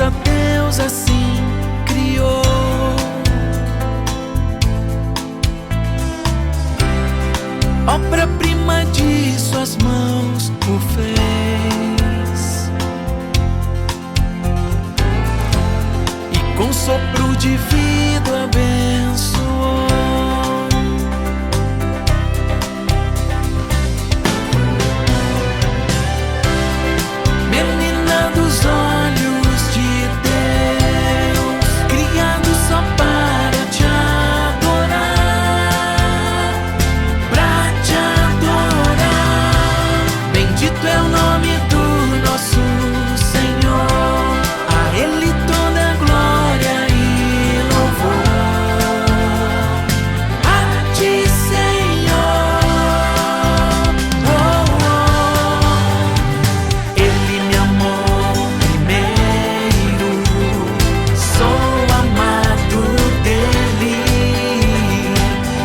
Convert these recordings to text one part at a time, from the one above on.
força Deus assim criou. Obra-prima de suas mãos o fez, e com sopro de vida abençoou. Menina dos olhos de Deus, criado só para te adorar, pra te adorar. Bendito é o nome do nosso Senhor, a Ele toda glória e louvor. A ti, Senhor. Oh, oh. Ele me amou primeiro, sou amado dele.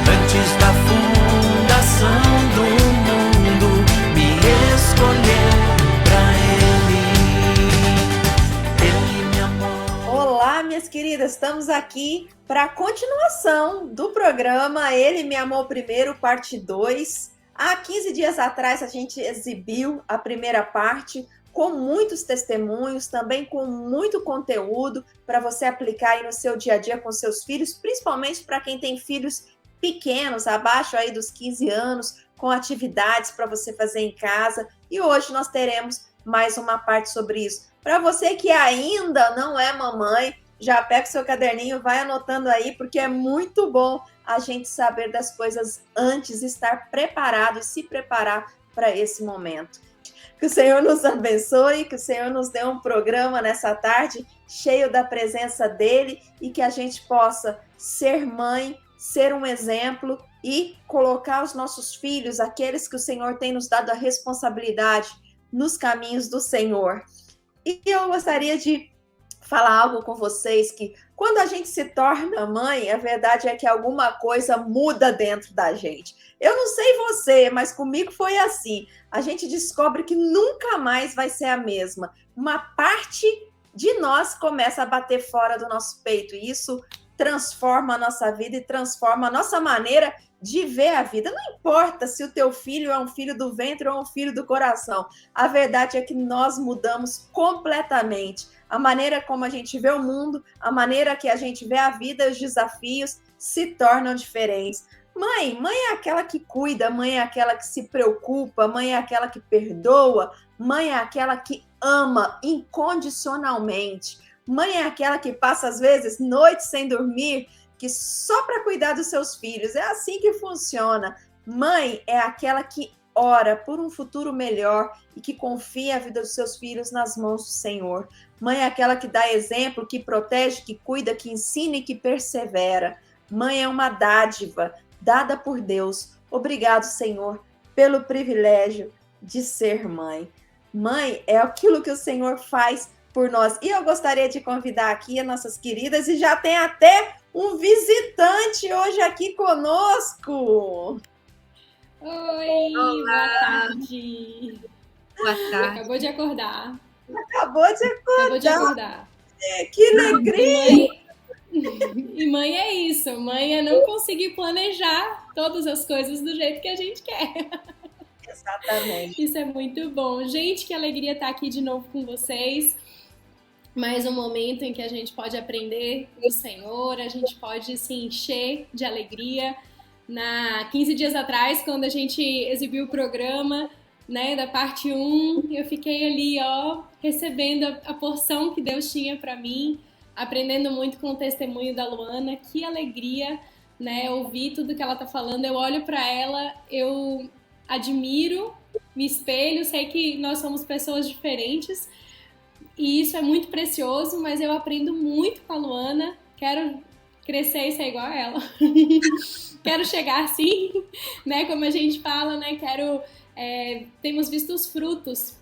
Antes da fundação do mundo, me escolheu pra ele. Ele me amou. Olá, minhas queridas, estamos aqui para a continuação do programa Ele Me Amou Primeiro, parte 2. Há 15 dias atrás a gente exibiu a primeira parte com muitos testemunhos, também com muito conteúdo para você aplicar aí no seu dia a dia com seus filhos, principalmente para quem tem filhos pequenos, abaixo aí dos 15 anos, com atividades para você fazer em casa. E hoje nós teremos mais uma parte sobre isso. Para você que ainda não é mamãe, já pega o seu caderninho, vai anotando aí, porque é muito bom a gente saber das coisas antes, estar preparado e se preparar para esse momento. Que o Senhor nos abençoe, que o Senhor nos dê um programa nessa tarde cheio da presença dele e que a gente possa ser mãe, ser um exemplo e colocar os nossos filhos, aqueles que o Senhor tem nos dado a responsabilidade, nos caminhos do Senhor. E eu gostaria de falar algo com vocês, que quando a gente se torna mãe, a verdade é que alguma coisa muda dentro da gente. Eu não sei você, mas comigo foi assim. A gente descobre que nunca mais vai ser a mesma. Uma parte de nós começa a bater fora do nosso peito, e isso transforma a nossa vida e transforma a nossa maneira de ver a vida. Não importa se o teu filho é um filho do ventre ou um filho do coração. A verdade é que nós mudamos completamente. A maneira como a gente vê o mundo, a maneira que a gente vê a vida, os desafios se tornam diferentes. Mãe é aquela que cuida, mãe é aquela que se preocupa, mãe é aquela que perdoa, mãe é aquela que ama incondicionalmente. Mãe é aquela que passa, às vezes, noites sem dormir, que só para cuidar dos seus filhos. É assim que funciona. Mãe é aquela que ora por um futuro melhor e que confia a vida dos seus filhos nas mãos do Senhor. Mãe é aquela que dá exemplo, que protege, que cuida, que ensina e que persevera. Mãe é uma dádiva dada por Deus. Obrigado, Senhor, pelo privilégio de ser mãe. Mãe é aquilo que o Senhor faz por nós. E eu gostaria de convidar aqui as nossas queridas, e já tem até um visitante hoje aqui conosco. Oi, Olá. boa tarde. Boa tarde. Acabou de acordar. Acabou de acordar. Que alegria! E mãe é isso. Mãe é não conseguir planejar todas as coisas do jeito que a gente quer. Exatamente. Isso é muito bom. Gente, que alegria estar aqui de novo com vocês. Mais um momento em que a gente pode aprender do Senhor, a gente pode se encher de alegria. 15 dias atrás, quando a gente exibiu o programa, né, da parte 1, eu fiquei ali, recebendo a porção que Deus tinha para mim, aprendendo muito com o testemunho da Luana. Que alegria, né, ouvir tudo que ela tá falando. Eu olho para ela, eu admiro, me espelho, sei que nós somos pessoas diferentes, e isso é muito precioso, mas eu aprendo muito com a Luana. Quero crescer e ser igual a ela. Quero chegar assim, né? Como a gente fala, né? Temos visto os frutos.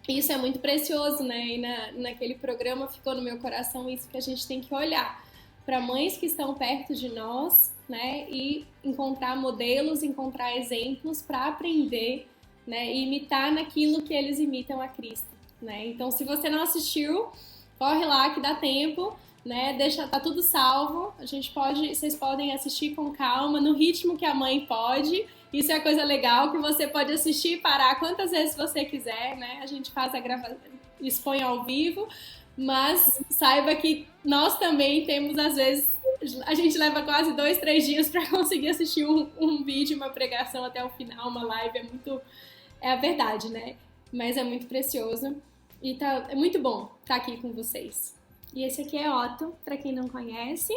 Isso é muito precioso, né? E naquele programa ficou no meu coração isso, que a gente tem que olhar para mães que estão perto de nós, né? E encontrar modelos, encontrar exemplos para aprender, né? E imitar naquilo que eles imitam a Cristo. Né? Então, se você não assistiu corre lá que dá tempo, né? Tá tudo salvo. Vocês podem assistir com calma, no ritmo que a mãe pode. Isso é a coisa legal, que você pode assistir e parar quantas vezes você quiser, né? A gente faz a gravação, expõe ao vivo, mas saiba que nós também temos, às vezes, a gente leva quase 2, 3 dias para conseguir assistir um vídeo, uma pregação até o final, uma live. É a verdade, né? Mas é muito precioso e é muito bom estar aqui com vocês. E esse aqui é Otto, para quem não conhece,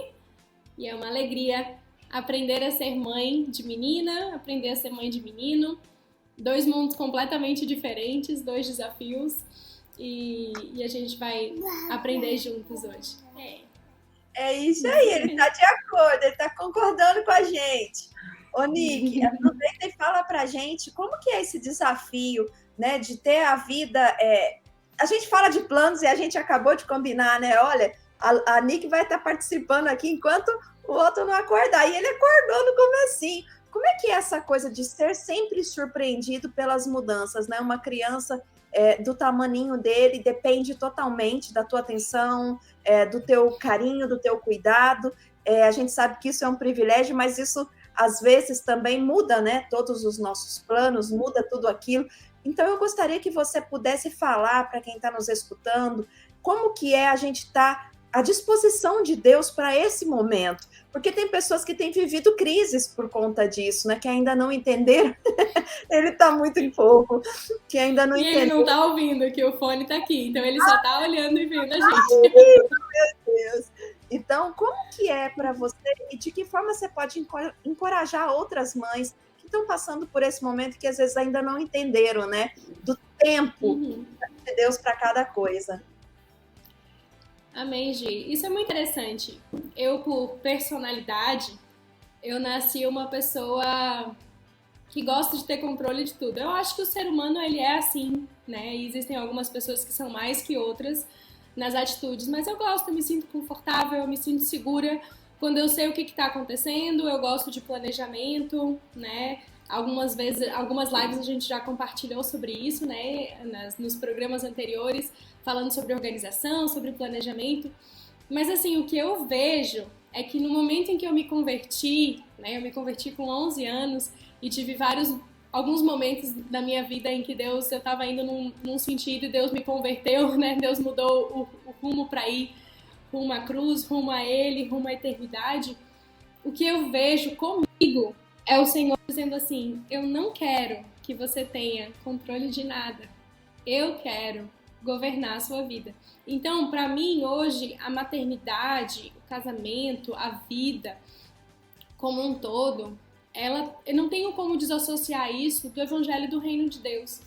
e é uma alegria aprender a ser mãe de menina, aprender a ser mãe de menino. 2 mundos completamente diferentes, 2 desafios, e a gente vai aprender juntos hoje. É isso aí, ele tá de acordo, ele tá concordando com a gente. Ô, Nick, aproveita e fala pra gente como que é esse desafio, né, de ter a vida... A gente fala de planos e a gente acabou de combinar, né? Olha, a Nick vai estar participando aqui enquanto o outro não acordar. E ele acordou no comecinho. Como é que é essa coisa de ser sempre surpreendido pelas mudanças, né? Uma criança do tamaninho dele depende totalmente da tua atenção, do teu carinho, do teu cuidado. A gente sabe que isso é um privilégio, mas isso às vezes também muda, né? Todos os nossos planos, muda tudo aquilo. Então eu gostaria que você pudesse falar para quem está nos escutando como que a gente estar à disposição de Deus para esse momento. Porque tem pessoas que têm vivido crises por conta disso, né? Que ainda não entenderam. Ele está muito em fogo. Que ainda não entenderam. E ele não está ouvindo, que o fone está aqui. Então ele só está olhando e vendo a gente. Meu Deus! Então, como que é para você e de que forma você pode encorajar outras mães que estão passando por esse momento que às vezes ainda não entenderam, né? Do tempo de Deus para cada coisa. Amém, Gi. Isso é muito interessante. Eu, por personalidade, eu nasci uma pessoa que gosta de ter controle de tudo. Eu acho que o ser humano, ele é assim, né? E existem algumas pessoas que são mais que outras nas atitudes, mas eu gosto, eu me sinto confortável, eu me sinto segura quando eu sei o que está acontecendo. Eu gosto de planejamento, né? Algumas vezes, algumas lives a gente já compartilhou sobre isso, né? Nos programas anteriores, falando sobre organização, sobre planejamento. Mas assim, o que eu vejo é que no momento em que eu me converti, né? Eu me converti com 11 anos e tive alguns momentos da minha vida em que eu estava indo num sentido e Deus me converteu, né? Deus mudou o rumo para ir rumo à cruz, rumo a Ele, rumo à eternidade. O que eu vejo comigo é o Senhor dizendo assim: eu não quero que você tenha controle de nada. Eu quero governar a sua vida. Então, para mim, hoje, a maternidade, o casamento, a vida como um todo, eu não tenho como desassociar isso do Evangelho do Reino de Deus.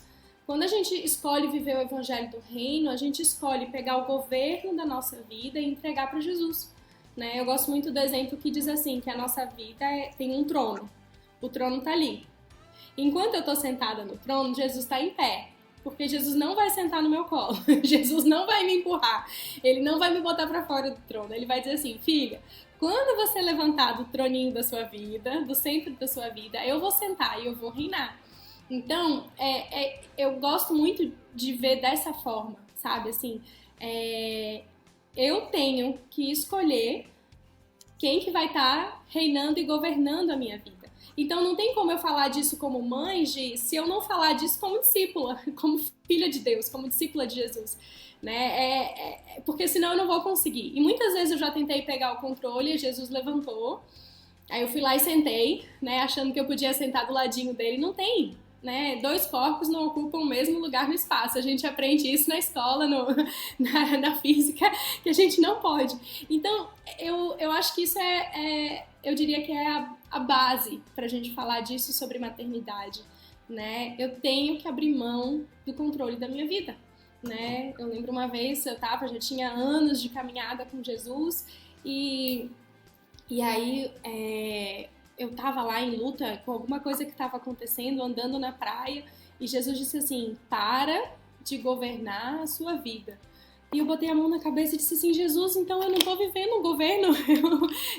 Quando a gente escolhe viver o Evangelho do Reino, a gente escolhe pegar o governo da nossa vida e entregar para Jesus, né? Eu gosto muito do exemplo que diz assim, que a nossa vida tem um trono. O trono está ali. Enquanto eu estou sentada no trono, Jesus está em pé. Porque Jesus não vai sentar no meu colo. Jesus não vai me empurrar. Ele não vai me botar para fora do trono. Ele vai dizer assim: filha, quando você levantar do troninho da sua vida, do centro da sua vida, eu vou sentar e eu vou reinar. Então, eu gosto muito de ver dessa forma, sabe? Assim, eu tenho que escolher quem que vai estar reinando e governando a minha vida. Então, não tem como eu falar disso como mãe, se eu não falar disso como discípula, como filha de Deus, como discípula de Jesus, né? Porque senão eu não vou conseguir. E muitas vezes eu já tentei pegar o controle e Jesus levantou. Aí eu fui lá e sentei, né? Achando que eu podia sentar do ladinho dele. Não tem, né? 2 corpos não ocupam o mesmo lugar no espaço. A gente aprende isso na escola, na física, que a gente não pode. Então, eu acho que isso eu diria que é a base pra gente falar disso sobre maternidade, né? Eu tenho que abrir mão do controle da minha vida, né? Eu lembro uma vez, já tinha anos de caminhada com Jesus e aí eu tava lá em luta com alguma coisa que estava acontecendo, andando na praia, e Jesus disse assim: para de governar a sua vida. E eu botei a mão na cabeça e disse assim: Jesus, então eu não tô vivendo um governo,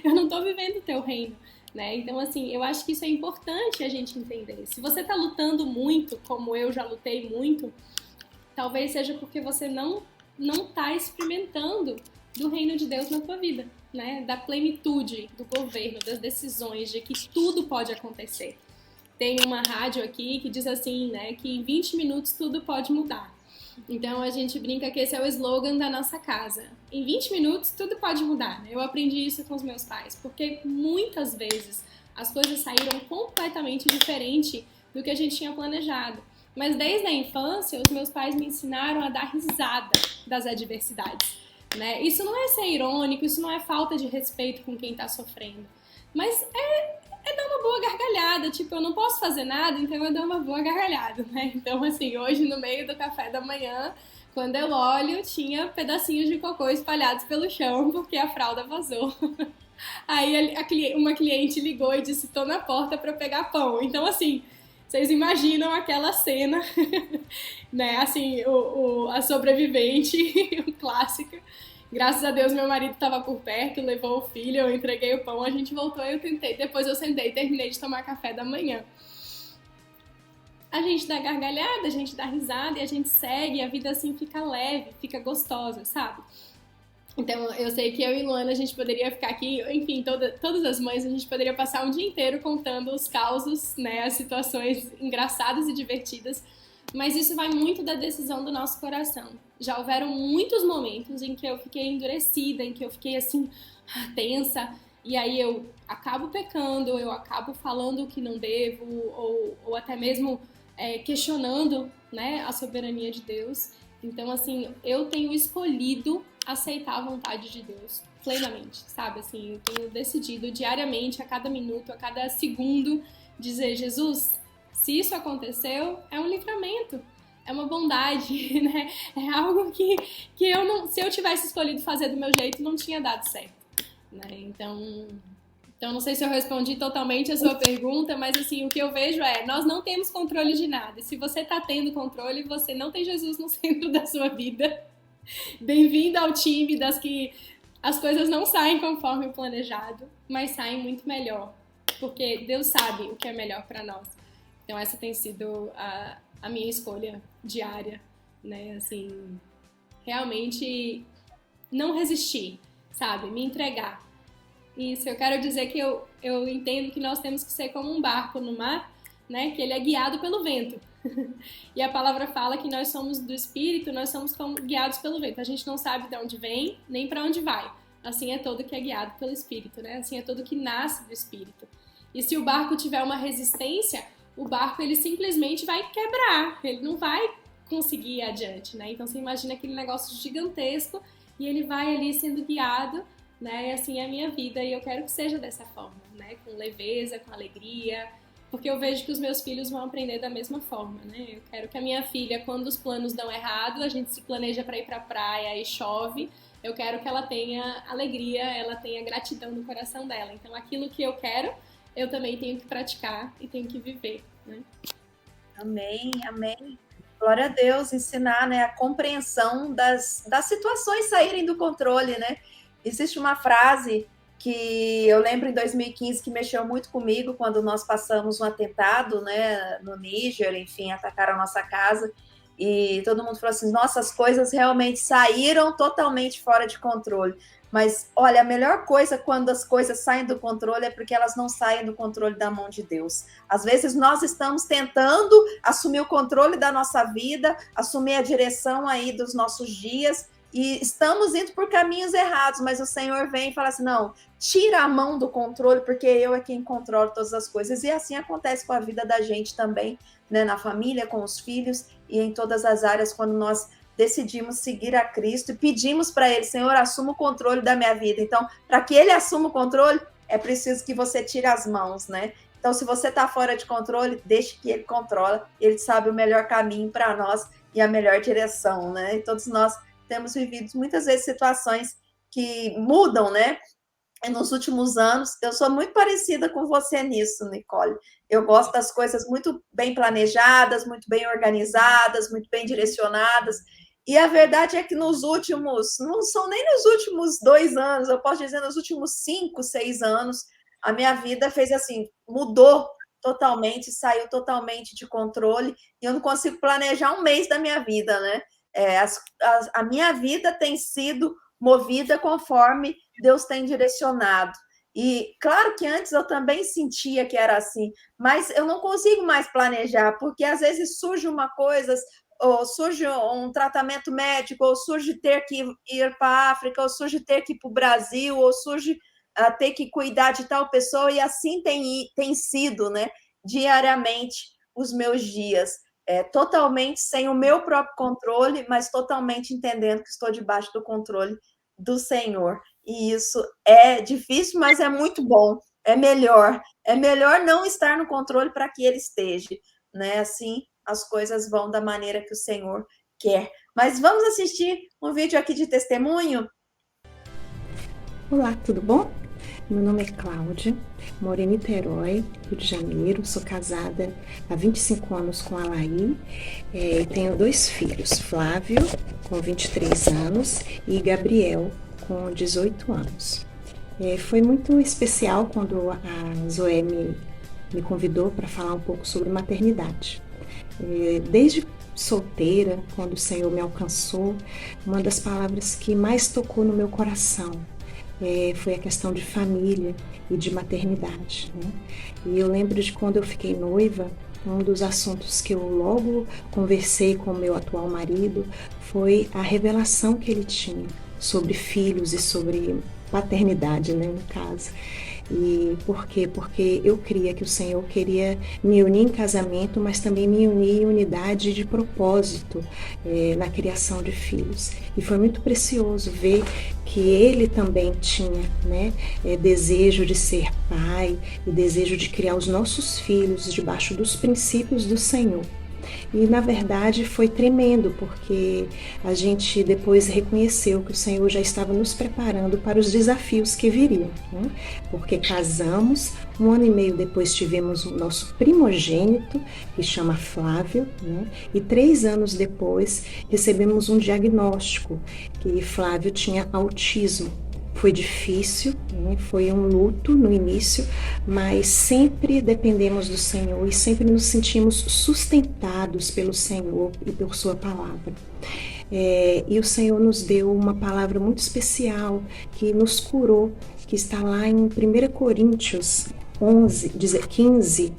eu não tô vivendo o teu reino, né? Então, assim, eu acho que isso é importante a gente entender. Se você tá lutando muito, como eu já lutei muito, talvez seja porque você não não tá experimentando do reino de Deus na tua vida, né? Da plenitude do governo, das decisões, de que tudo pode acontecer. Tem uma rádio aqui que diz assim, né, que em 20 minutos tudo pode mudar. Então a gente brinca que esse é o slogan da nossa casa. Em 20 minutos tudo pode mudar, né? Eu aprendi isso com os meus pais, porque muitas vezes as coisas saíram completamente diferente do que a gente tinha planejado. Mas desde a infância, os meus pais me ensinaram a dar risada das adversidades, né? Isso não é ser irônico, isso não é falta de respeito com quem tá sofrendo. Mas é dar uma boa gargalhada, tipo, eu não posso fazer nada, então eu dou uma boa gargalhada, né? Então, assim, hoje no meio do café da manhã, quando eu olho, tinha pedacinhos de cocô espalhados pelo chão, porque a fralda vazou. Aí uma cliente ligou e disse, tô na porta pra pegar pão. Então, assim, vocês imaginam aquela cena, né? Assim, a sobrevivente, clássica. Graças a Deus meu marido estava por perto, levou o filho, eu entreguei o pão, a gente voltou e eu tentei. Depois eu sentei e terminei de tomar café da manhã. A gente dá gargalhada, a gente dá risada e a gente segue, a vida assim fica leve, fica gostosa, sabe? Então eu sei que eu e Luana a gente poderia ficar aqui, enfim, todas as mães a gente poderia passar um dia inteiro contando os causos, né, as situações engraçadas e divertidas, mas isso vai muito da decisão do nosso coração. Já houveram muitos momentos em que eu fiquei endurecida, em que eu fiquei assim, tensa, e aí eu acabo pecando, eu acabo falando o que não devo, ou até mesmo questionando, né, a soberania de Deus. Então, assim, eu tenho escolhido aceitar a vontade de Deus plenamente, sabe? Assim, eu tenho decidido diariamente, a cada minuto, a cada segundo, dizer, Jesus, se isso aconteceu, é um livramento, é uma bondade, né? É algo que eu não, se eu tivesse escolhido fazer do meu jeito, não tinha dado certo, né? Então não sei se eu respondi totalmente a sua pergunta, mas assim, o que eu vejo é, nós não temos controle de nada. E se você está tendo controle, você não tem Jesus no centro da sua vida. Bem-vindo ao time das que as coisas não saem conforme o planejado, mas saem muito melhor, porque Deus sabe o que é melhor para nós. Então essa tem sido a minha escolha diária, né? Assim, realmente não resistir, sabe? Me entregar. Isso, eu quero dizer que eu entendo que nós temos que ser como um barco no mar, né? Que ele é guiado pelo vento. E a palavra fala que nós somos do Espírito, nós somos guiados pelo vento. A gente não sabe de onde vem, nem para onde vai. Assim é todo que é guiado pelo Espírito, né? Assim é todo que nasce do Espírito. E se o barco tiver uma resistência, o barco ele simplesmente vai quebrar, ele não vai conseguir ir adiante, né? Então você imagina aquele negócio gigantesco e ele vai ali sendo guiado, né? E assim é a minha vida e eu quero que seja dessa forma, né? Com leveza, com alegria, porque eu vejo que os meus filhos vão aprender da mesma forma, né? Eu quero que a minha filha, quando os planos dão errado, a gente se planeja para ir para a praia e chove, eu quero que ela tenha alegria, ela tenha gratidão no coração dela. Então aquilo que eu quero, eu também tenho que praticar e tenho que viver, né? Amém, amém. Glória a Deus, ensinar, né, a compreensão das situações saírem do controle, né? Existe uma frase que eu lembro em 2015 que mexeu muito comigo quando nós passamos um atentado, né, no Níger, enfim, atacaram a nossa casa e todo mundo falou assim, nossa, as coisas realmente saíram totalmente fora de controle. Mas, olha, a melhor coisa quando as coisas saem do controle é porque elas não saem do controle da mão de Deus. Às vezes nós estamos tentando assumir o controle da nossa vida, assumir a direção aí dos nossos dias, e estamos indo por caminhos errados, mas o Senhor vem e fala assim, não, tira a mão do controle, porque eu é quem controlo todas as coisas. E assim acontece com a vida da gente também, né, na família, com os filhos e em todas as áreas, quando nós decidimos seguir a Cristo e pedimos para Ele, Senhor, assuma o controle da minha vida. Então, para que Ele assuma o controle, é preciso que você tire as mãos, né? Então, se você está fora de controle, deixe que Ele controla. Ele sabe o melhor caminho para nós e a melhor direção, né? E todos nós temos vivido muitas vezes situações que mudam, né? Nos últimos anos, eu sou muito parecida com você nisso, Nicole. Eu gosto das coisas muito bem planejadas, muito bem organizadas, muito bem direcionadas. E a verdade é que nos últimos, não são nem nos últimos 2 anos, eu posso dizer nos últimos 5, 6 anos, a minha vida fez assim, mudou totalmente, saiu totalmente de controle, e eu não consigo planejar um mês da minha vida, né? A minha vida tem sido movida conforme Deus tem direcionado. E claro que antes eu também sentia que era assim, mas eu não consigo mais planejar, porque às vezes surge uma coisa, ou surge um tratamento médico, ou surge ter que ir para a África, ou surge ter que ir para o Brasil, ou surge ter que cuidar de tal pessoa, e assim tem sido, né, diariamente os meus dias, totalmente sem o meu próprio controle, mas totalmente entendendo que estou debaixo do controle do Senhor. E isso é difícil, mas é muito bom, é melhor não estar no controle para que ele esteja, né? Assim as coisas vão da maneira que o Senhor quer. Mas vamos assistir um vídeo aqui de testemunho? Olá, tudo bom? Meu nome é Cláudia, moro em Niterói, Rio de Janeiro, sou casada há 25 anos com a Laí, e tenho 2 filhos, Flávio, com 23 anos, e Gabriel, com 18 anos. Foi muito especial quando a Zoé me convidou para falar um pouco sobre maternidade. Desde solteira, quando o Senhor me alcançou, uma das palavras que mais tocou no meu coração foi a questão de família e de maternidade, né? E eu lembro de quando eu fiquei noiva, um dos assuntos que eu logo conversei com o meu atual marido foi a revelação que ele tinha sobre filhos e sobre paternidade, né, no caso. E por quê? Porque eu cria que o Senhor queria me unir em casamento, mas também me unir em unidade de propósito na criação de filhos. E foi muito precioso ver que ele também tinha, né, desejo de ser pai e desejo de criar os nossos filhos debaixo dos princípios do Senhor. E na verdade foi tremendo, porque a gente depois reconheceu que o Senhor já estava nos preparando para os desafios que viriam, né? Porque casamos, 1 ano e meio depois tivemos o nosso primogênito, que chama Flávio, né? E 3 anos depois recebemos um diagnóstico que Flávio tinha autismo. Foi difícil, né? Foi um luto no início, mas sempre dependemos do Senhor e sempre nos sentimos sustentados pelo Senhor e por Sua palavra. E o Senhor nos deu uma palavra muito especial que nos curou, que está lá em 1 Coríntios 15,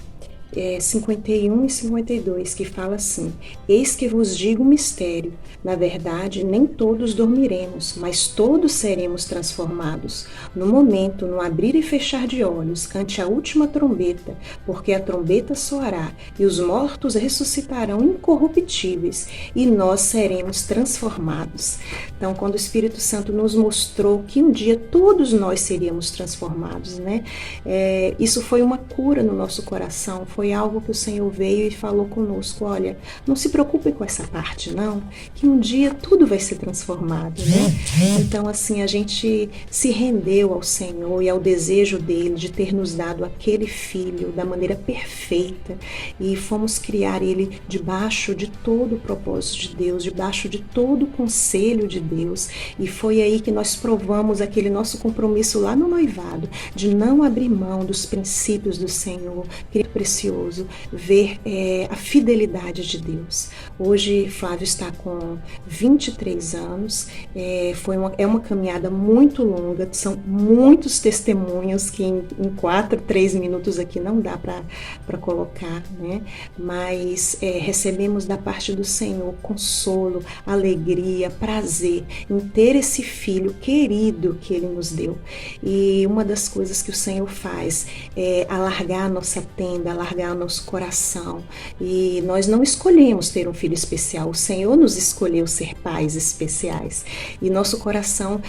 51 e 52, que fala assim: eis que vos digo um mistério, na verdade nem todos dormiremos, mas todos seremos transformados, no momento, no abrir e fechar de olhos, ante a última trombeta, porque a trombeta soará, e os mortos ressuscitarão incorruptíveis, e nós seremos transformados. Então, quando o Espírito Santo nos mostrou que um dia todos nós seríamos transformados, né? Isso foi uma cura no nosso coração, foi algo que o Senhor veio e falou conosco: olha, não se preocupe com essa parte não, que um dia tudo vai ser transformado, né? Então assim, a gente se rendeu ao Senhor e ao desejo dele de ter nos dado aquele filho da maneira perfeita, e fomos criar ele debaixo de todo o propósito de Deus, debaixo de todo o conselho de Deus, e foi aí que nós provamos aquele nosso compromisso lá no noivado, de não abrir mão dos princípios do Senhor. Que é precioso ver a fidelidade de Deus. Hoje Flávio está com 23 anos, é uma caminhada muito longa, são muitos testemunhos que em 4, 3 minutos aqui não dá para colocar, né? Mas recebemos da parte do Senhor consolo, alegria, prazer em ter esse filho querido que Ele nos deu. E uma das coisas que o Senhor faz é alargar a nossa tenda, alargar o nosso coração. E nós não escolhemos ter um filho especial, o Senhor nos escolheu ser pais especiais. E nosso coração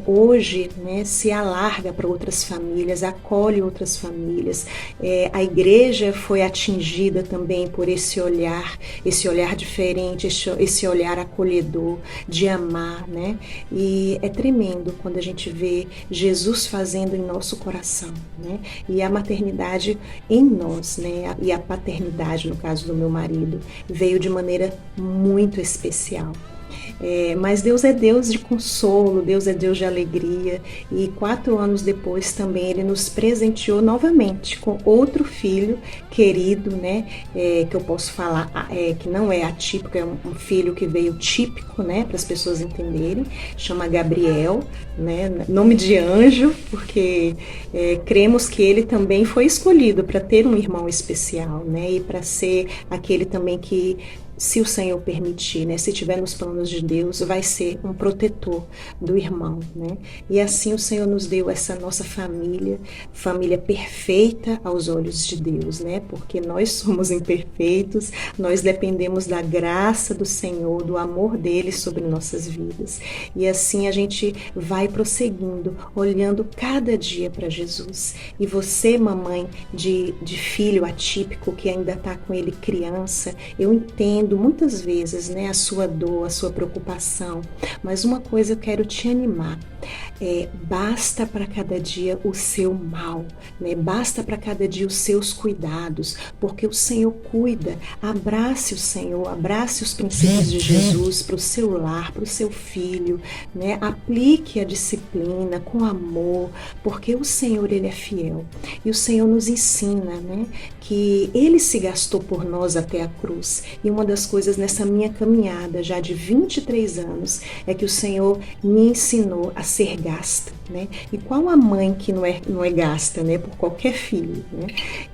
hoje, né, se alarga para outras famílias, acolhe outras famílias. A igreja foi atingida também por esse olhar diferente, esse olhar acolhedor, de amar, né? E é tremendo quando a gente vê Jesus fazendo em nosso coração, né? E a maternidade em nós, né? E a paternidade, no caso do meu marido, veio de maneira muito especial. Mas Deus é Deus de consolo, Deus é Deus de alegria, e 4 anos depois também Ele nos presenteou novamente com outro filho querido, né? Que eu posso falar que não é atípico, é um filho que veio típico, né? Para as pessoas entenderem, chama Gabriel, né? Nome de anjo, porque cremos que ele também foi escolhido para ter um irmão especial, né? E para ser aquele também que, se o Senhor permitir, né, se estiver nos planos de Deus, vai ser um protetor do irmão, né? E assim o Senhor nos deu essa nossa família perfeita aos olhos de Deus, né? Porque nós somos imperfeitos, nós dependemos da graça do Senhor, do amor dele sobre nossas vidas. E assim a gente vai prosseguindo, olhando cada dia para Jesus. E você, mamãe de filho atípico que ainda está com ele criança, eu entendo muitas vezes, né, a sua dor, a sua preocupação, mas uma coisa eu quero te animar, basta para cada dia o seu mal, né? Basta para cada dia os seus cuidados, porque o Senhor cuida. Abrace o Senhor, abrace os princípios de Jesus para o seu lar, para o seu filho, né? Aplique a disciplina com amor, porque o Senhor, Ele é fiel, e o Senhor nos ensina, né, que Ele se gastou por nós até a cruz. E uma das coisas nessa minha caminhada já de 23 anos é que o Senhor me ensinou a ser gasta, né? E qual a mãe que não é gasta, né, por qualquer filho, né?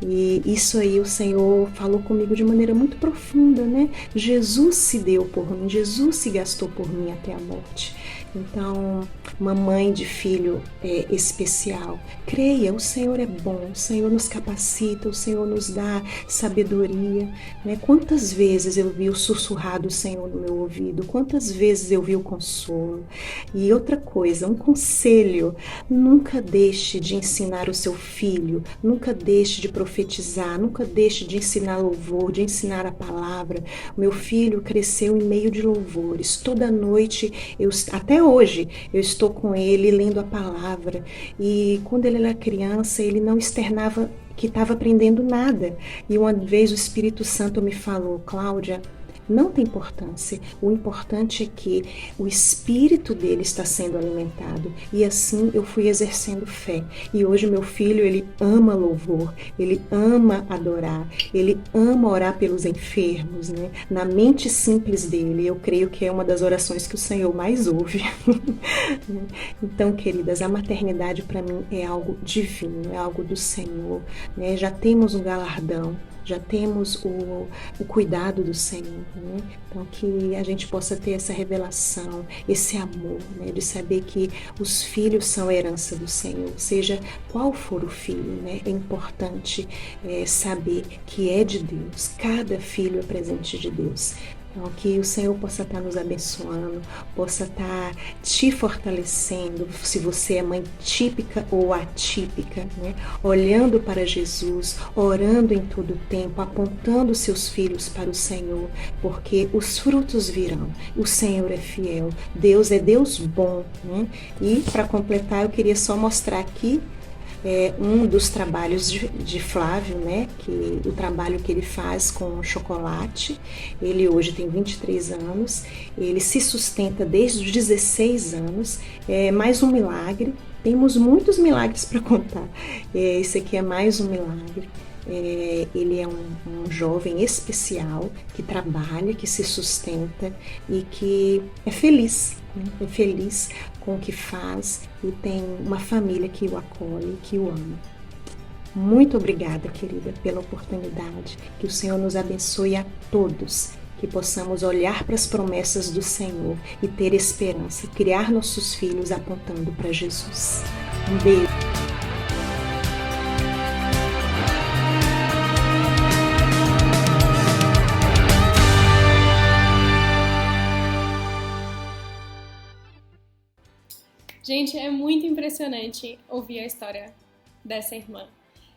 E isso aí o Senhor falou comigo de maneira muito profunda, né? Jesus se deu por mim, Jesus se gastou por mim até a morte. Então, mamãe de filho especial, creia, o Senhor é bom, o Senhor nos capacita, o Senhor nos dá sabedoria, né? Quantas vezes eu vi o sussurrar do Senhor no meu ouvido, quantas vezes eu vi o consolo. E outra coisa, um conselho, nunca deixe de ensinar o seu filho, nunca deixe de profetizar, nunca deixe de ensinar louvor, de ensinar a palavra. Meu filho cresceu em meio de louvores, toda noite, até hoje, eu estou com ele lendo a palavra, e quando ele era criança, ele não externava que estava aprendendo nada. E uma vez o Espírito Santo me falou: Cláudia, não tem importância, o importante é que o espírito dele está sendo alimentado. E assim eu fui exercendo fé. E hoje meu filho, ele ama louvor, ele ama adorar, ele ama orar pelos enfermos, né? Na mente simples dele, eu creio que é uma das orações que o Senhor mais ouve. Então, queridas, a maternidade para mim é algo divino, é algo do Senhor, né? Já temos um galardão, já temos o cuidado do Senhor, né? Então que a gente possa ter essa revelação, esse amor, né? De saber que os filhos são a herança do Senhor, seja qual for o filho, né? É importante saber que é de Deus, cada filho é presente de Deus. Então, que o Senhor possa estar nos abençoando, possa estar te fortalecendo, se você é mãe típica ou atípica, né? Olhando para Jesus, orando em todo o tempo, apontando seus filhos para o Senhor, porque os frutos virão. O Senhor é fiel, Deus é Deus bom, né? E para completar, eu queria só mostrar aqui um dos trabalhos de Flávio, né? O trabalho que ele faz com chocolate. Ele hoje tem 23 anos, ele se sustenta desde os 16 anos, mais um milagre. Temos muitos milagres para contar, esse aqui é mais um milagre. Ele é um jovem especial que trabalha, que se sustenta e que é feliz, né? É feliz com o que faz e tem uma família que o acolhe, que o ama. Muito obrigada, querida, pela oportunidade. Que o Senhor nos abençoe a todos, que possamos olhar para as promessas do Senhor e ter esperança, criar nossos filhos apontando para Jesus. Um beijo. Gente, é muito impressionante ouvir a história dessa irmã.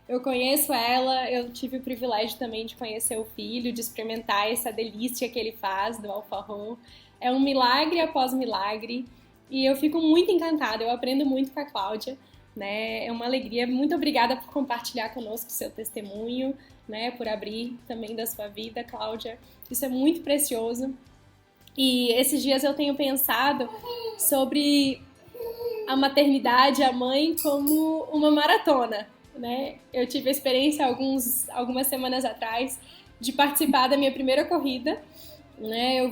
Eu conheço ela, eu tive o privilégio também de conhecer o filho, de experimentar essa delícia que ele faz do alfajor. É um milagre após milagre e eu fico muito encantada, eu aprendo muito com a Cláudia, né? É uma alegria. Muito obrigada por compartilhar conosco o seu testemunho, né? Por abrir também da sua vida, Cláudia. Isso é muito precioso. E esses dias eu tenho pensado sobre a maternidade, a mãe, como uma maratona, né? Eu tive a experiência algumas semanas atrás de participar da minha primeira corrida, né? Eu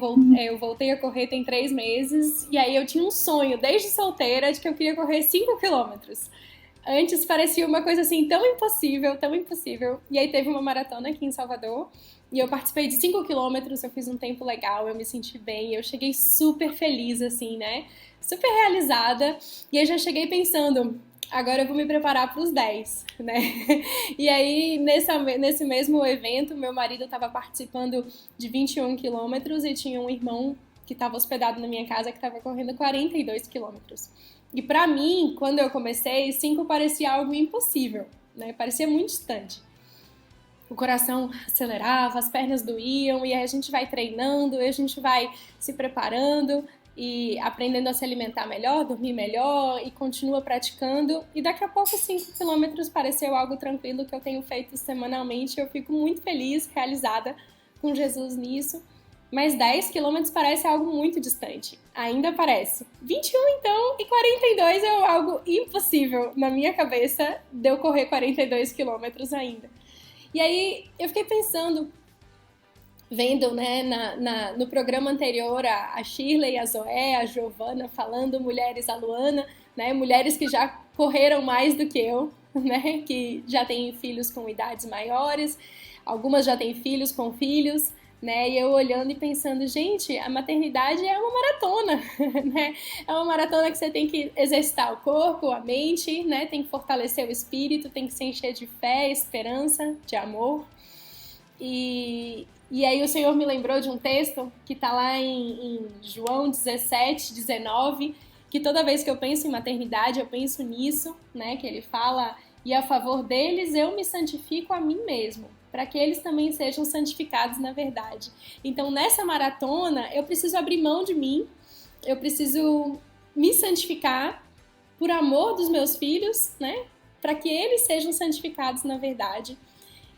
voltei a correr tem 3 meses, e aí eu tinha um sonho, desde solteira, de que eu queria correr 5 quilômetros. Antes parecia uma coisa assim tão impossível, tão impossível. E aí teve uma maratona aqui em Salvador, e eu participei de 5 quilômetros, eu fiz um tempo legal, eu me senti bem, eu cheguei super feliz, assim, né? Super realizada. E aí já cheguei pensando, agora eu vou me preparar para os 10, né? E aí, nesse mesmo evento, meu marido estava participando de 21 quilômetros e tinha um irmão que estava hospedado na minha casa que estava correndo 42 quilômetros. E para mim, quando eu comecei, 5 parecia algo impossível, né? Parecia muito distante. O coração acelerava, as pernas doíam, e aí a gente vai treinando, a gente vai se preparando e aprendendo a se alimentar melhor, dormir melhor, e continua praticando. E daqui a pouco 5 quilômetros pareceu algo tranquilo que eu tenho feito semanalmente. Eu fico muito feliz, realizada com Jesus nisso. Mas 10 quilômetros parece algo muito distante. Ainda parece. 21 então, e 42 é algo impossível na minha cabeça de eu correr 42 quilômetros ainda. E aí eu fiquei pensando, vendo, né, no programa anterior a Shirley, a Zoé, a Giovana falando, mulheres, a Luana, né, mulheres que já correram mais do que eu, né, que já têm filhos com idades maiores, algumas já têm filhos com filhos, né, e eu olhando e pensando, gente, a maternidade é uma maratona, né, é uma maratona que você tem que exercitar o corpo, a mente, né, tem que fortalecer o espírito, tem que se encher de fé, esperança, de amor. E aí o Senhor me lembrou de um texto que está lá em João 17, 19, que toda vez que eu penso em maternidade, eu penso nisso, né? Que ele fala, e a favor deles eu me santifico a mim mesmo, para que eles também sejam santificados na verdade. Então, nessa maratona, eu preciso abrir mão de mim, eu preciso me santificar por amor dos meus filhos, né? Para que eles sejam santificados na verdade.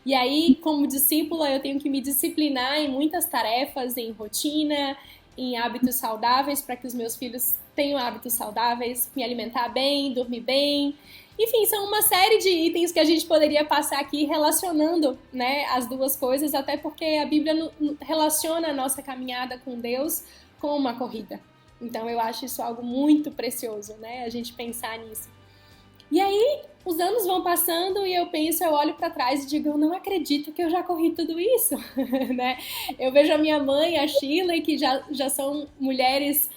E aí, como discípula, eu tenho que me disciplinar em muitas tarefas, em rotina, em hábitos saudáveis, para que os meus filhos tenham hábitos saudáveis, me alimentar bem, dormir bem. Enfim, são uma série de itens que a gente poderia passar aqui relacionando, né, as duas coisas, até porque a Bíblia relaciona a nossa caminhada com Deus com uma corrida. Então, eu acho isso algo muito precioso, né, a gente pensar nisso. E aí, os anos vão passando e eu olho para trás e digo, eu não acredito que eu já corri tudo isso, né? Eu vejo a minha mãe, a Shirley, que já são mulheres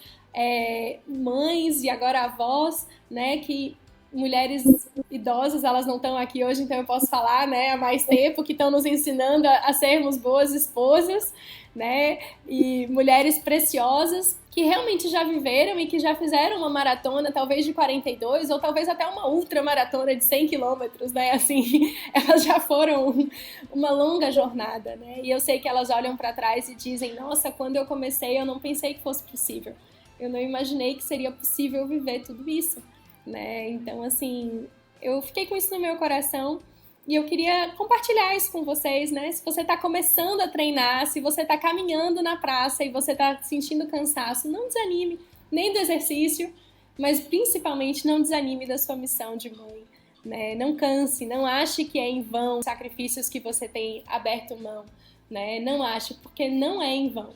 mães e agora avós, né? Que mulheres idosas, elas não estão aqui hoje, então eu posso falar, né? Há mais tempo, que estão nos ensinando a sermos boas esposas, né? E mulheres preciosas, que realmente já viveram e que já fizeram uma maratona, talvez de 42, ou talvez até uma ultramaratona de 100 quilômetros, né? Assim, elas já foram uma longa jornada, né? E eu sei que elas olham para trás e dizem, nossa, quando eu comecei eu não pensei que fosse possível. Eu não imaginei que seria possível viver tudo isso, né? Então, assim, eu fiquei com isso no meu coração. E eu queria compartilhar isso com vocês, né? Se você está começando a treinar, se você está caminhando na praça e você está sentindo cansaço, não desanime nem do exercício, mas principalmente não desanime da sua missão de mãe, né? Não canse, não ache que é em vão os sacrifícios que você tem aberto mão, né? Não ache, porque não é em vão,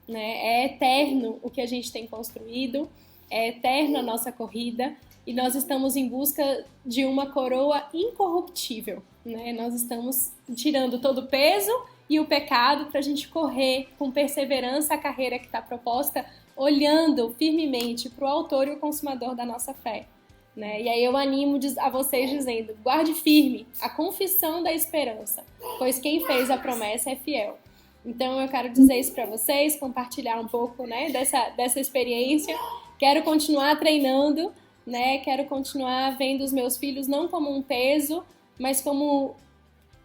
né? É eterno o que a gente tem construído, é eterno a nossa corrida, e nós estamos em busca de uma coroa incorruptível, né? Nós estamos tirando todo o peso e o pecado para a gente correr com perseverança a carreira que está proposta, olhando firmemente para o autor e o consumador da nossa fé, né? E aí eu animo a vocês dizendo, guarde firme a confissão da esperança, pois quem fez a promessa é fiel. Então eu quero dizer isso para vocês, compartilhar um pouco, né, dessa experiência. Quero continuar treinando, né? Quero continuar vendo os meus filhos não como um peso, mas como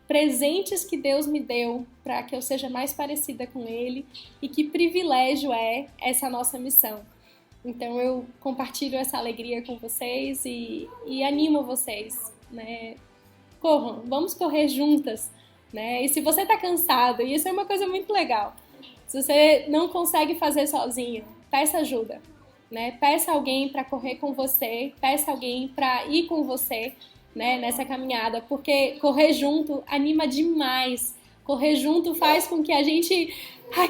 presentes que Deus me deu para que eu seja mais parecida com Ele, e que privilégio é essa nossa missão. Então eu compartilho essa alegria com vocês e animo vocês, né? Corram, vamos correr juntas, né? E se você está cansado, e isso é uma coisa muito legal, Se você não consegue fazer sozinho, peça ajuda, né? Peça alguém para correr com você, peça alguém para ir com você, né, nessa caminhada, porque correr junto anima demais. Correr junto faz com que a gente,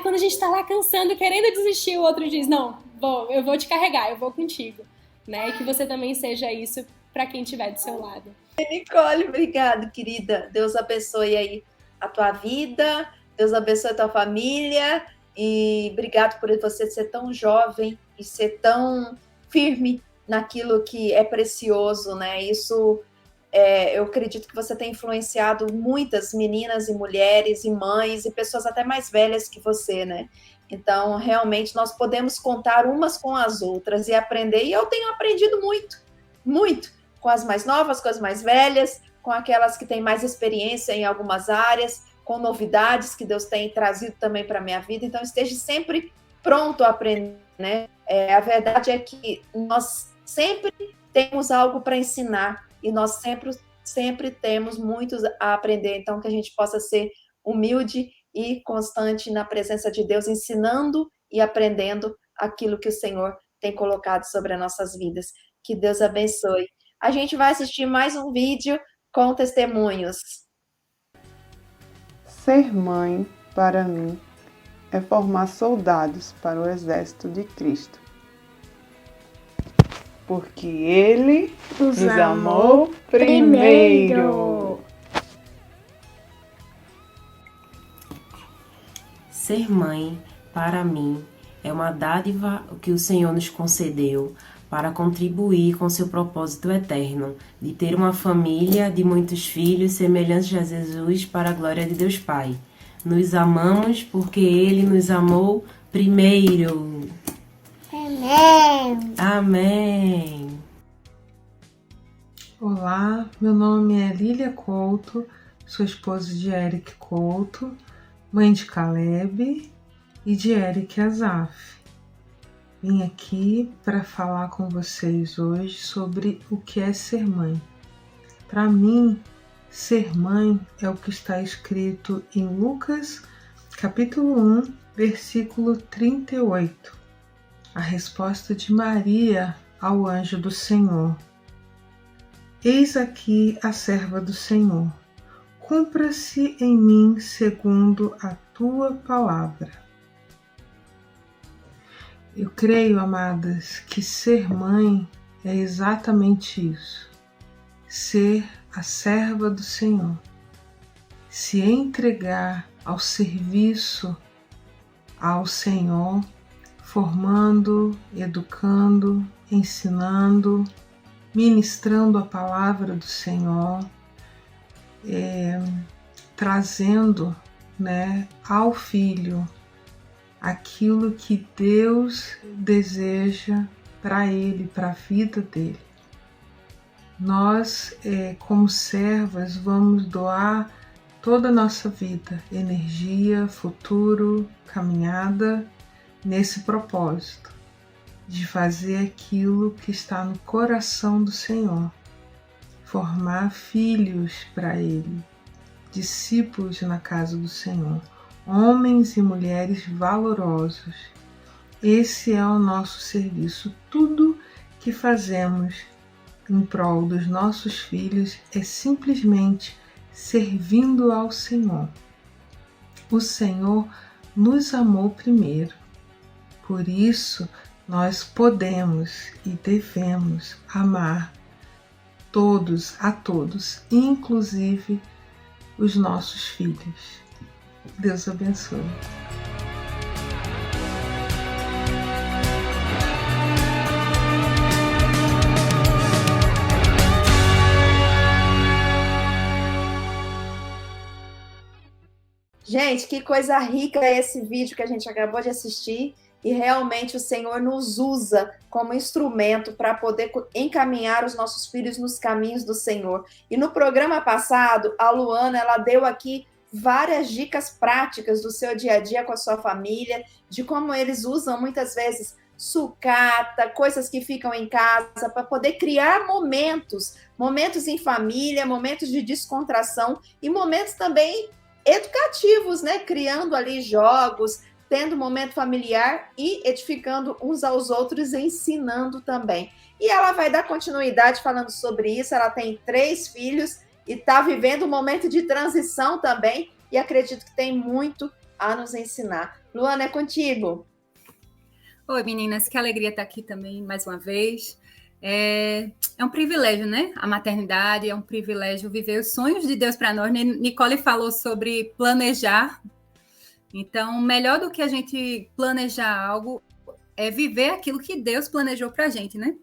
quando a gente tá lá cansando, querendo desistir, o outro diz, não, eu vou te carregar, eu vou contigo, né? E que você também seja isso para quem estiver do seu lado. Nicole, obrigado, querida. Deus abençoe aí a tua vida, Deus abençoe a tua família, e obrigado por você ser tão jovem e ser tão firme naquilo que é precioso, né? Isso, eu acredito que você tem influenciado muitas meninas e mulheres e mães e pessoas até mais velhas que você, né? Então, realmente, nós podemos contar umas com as outras e aprender, e eu tenho aprendido muito, muito, com as mais novas, com as mais velhas, com aquelas que têm mais experiência em algumas áreas, com novidades que Deus tem trazido também para a minha vida. Então, esteja sempre pronto a aprender, né? A verdade é que nós sempre temos algo para ensinar e nós sempre temos muito a aprender. Então, que a gente possa ser humilde e constante na presença de Deus, ensinando e aprendendo aquilo que o Senhor tem colocado sobre as nossas vidas. Que Deus abençoe. A gente vai assistir mais um vídeo com testemunhos. Ser mãe, para mim, é formar soldados para o exército de Cristo. Porque Ele nos amou primeiro. Ser mãe, para mim, é uma dádiva que o Senhor nos concedeu para contribuir com seu propósito eterno, de ter uma família de muitos filhos semelhantes a Jesus para a glória de Deus Pai. Nos amamos porque Ele nos amou primeiro. Amém. Amém. Olá, meu nome é Lília Couto, sou esposa de Eric Couto, mãe de Caleb e de Eric Azaf. Vim aqui para falar com vocês hoje sobre o que é ser mãe. Para mim, ser mãe é o que está escrito em Lucas, capítulo 1, versículo 38. A resposta de Maria ao anjo do Senhor. Eis aqui a serva do Senhor. Cumpra-se em mim segundo a tua palavra. Eu creio, amadas, que ser mãe é exatamente isso. Ser a serva do Senhor. Se entregar ao serviço ao Senhor, formando, educando, ensinando, ministrando a palavra do Senhor, trazendo, né, ao filho aquilo que Deus deseja para ele, para a vida dele. Nós, como servas, vamos doar toda a nossa vida, energia, futuro, caminhada, nesse propósito de fazer aquilo que está no coração do Senhor, formar filhos para Ele, discípulos na casa do Senhor, homens e mulheres valorosos. Esse é o nosso serviço. Tudo que fazemos em prol dos nossos filhos é simplesmente servindo ao Senhor. O Senhor nos amou primeiro. Por isso, nós podemos e devemos amar a todos, inclusive os nossos filhos. Deus abençoe. Gente, que coisa rica é esse vídeo que a gente acabou de assistir. E realmente o Senhor nos usa como instrumento para poder encaminhar os nossos filhos nos caminhos do Senhor. E no programa passado, a Luana, ela deu aqui várias dicas práticas do seu dia a dia com a sua família, de como eles usam muitas vezes sucata, coisas que ficam em casa, para poder criar momentos em família, momentos de descontração e momentos também educativos, né? Criando ali jogos, tendo momento familiar e edificando uns aos outros, ensinando também. E ela vai dar continuidade falando sobre isso. Ela tem 3 filhos e está vivendo um momento de transição também, e acredito que tem muito a nos ensinar. Luana, é contigo. Oi, meninas, que alegria estar aqui também mais uma vez. É um privilégio, né? A maternidade é um privilégio viver os sonhos de Deus para nós. Nicole falou sobre planejar. Então, melhor do que a gente planejar algo é viver aquilo que Deus planejou para a gente, né?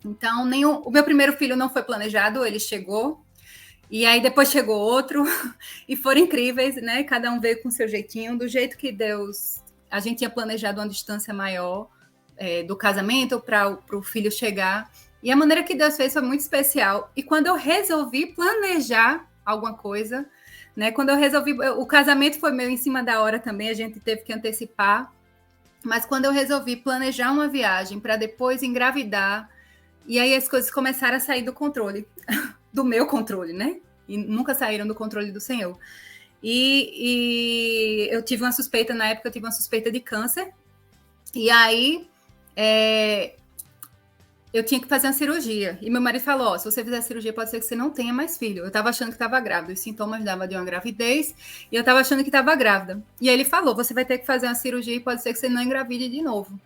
Então, o meu primeiro filho não foi planejado, ele chegou. E aí depois chegou outro e foram incríveis, né? Cada um veio com o seu jeitinho, do jeito que Deus... A gente tinha planejado uma distância maior do casamento para o filho chegar. E a maneira que Deus fez foi muito especial. E quando eu resolvi planejar alguma coisa, né? Quando eu resolvi... O casamento foi meio em cima da hora também, a gente teve que antecipar. Mas quando eu resolvi planejar uma viagem para depois engravidar, e aí as coisas começaram a sair do controle. Do meu controle, né? E nunca saíram do controle do Senhor. E eu tive uma suspeita, na época eu tive uma suspeita de câncer. E aí eu tinha que fazer uma cirurgia. E meu marido falou, se você fizer a cirurgia, pode ser que você não tenha mais filho. Eu estava achando que estava grávida. Os sintomas davam de uma gravidez. E eu estava achando que estava grávida. E aí ele falou, você vai ter que fazer uma cirurgia e pode ser que você não engravide de novo.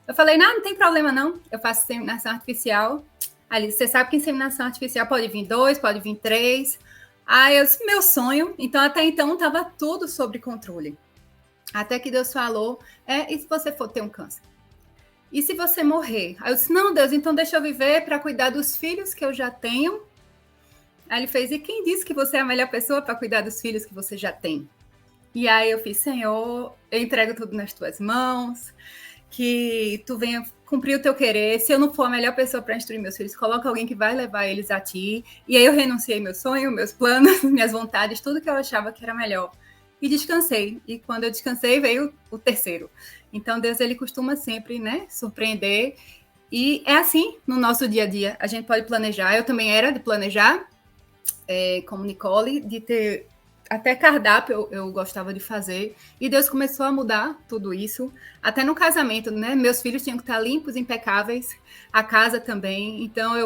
Eu falei, não tem problema não. Eu faço inseminação artificial. Ali, você sabe que inseminação artificial pode vir 2, pode vir 3. Aí eu disse, meu sonho. Então, até então, estava tudo sob controle. Até que Deus falou, e se você for ter um câncer? E se você morrer? Aí eu disse, não, Deus, então deixa eu viver para cuidar dos filhos que eu já tenho. Aí ele fez, e quem disse que você é a melhor pessoa para cuidar dos filhos que você já tem? E aí eu fiz, Senhor, eu entrego tudo nas tuas mãos, que tu venha cumprir o teu querer. Se eu não for a melhor pessoa para instruir meus filhos, coloca alguém que vai levar eles a ti. E aí eu renunciei meu sonho, meus planos, minhas vontades, tudo que eu achava que era melhor. E descansei. E quando eu descansei, veio o terceiro. Então Deus, ele costuma sempre, né, surpreender. E é assim no nosso dia a dia. A gente pode planejar. Eu também era de planejar, como Nicole, de ter até cardápio eu gostava de fazer, e Deus começou a mudar tudo isso, até no casamento, né? Meus filhos tinham que estar limpos, impecáveis, a casa também, então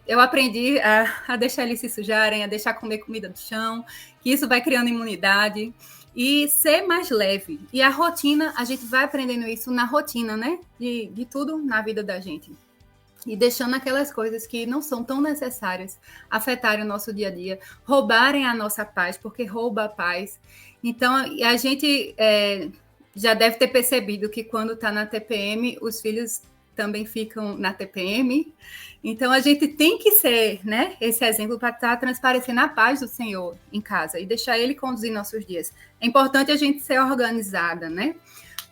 eu aprendi a deixar eles se sujarem, a deixar comer comida do chão, que isso vai criando imunidade, e ser mais leve. E a rotina, a gente vai aprendendo isso na rotina, né? De tudo na vida da gente. E deixando aquelas coisas que não são tão necessárias afetarem o nosso dia a dia, roubarem a nossa paz, porque rouba a paz. Então, a gente já deve ter percebido que quando está na TPM, os filhos também ficam na TPM. Então, a gente tem que ser, né, esse exemplo para estar transparecendo a paz do Senhor em casa e deixar Ele conduzir nossos dias. É importante a gente ser organizada, né?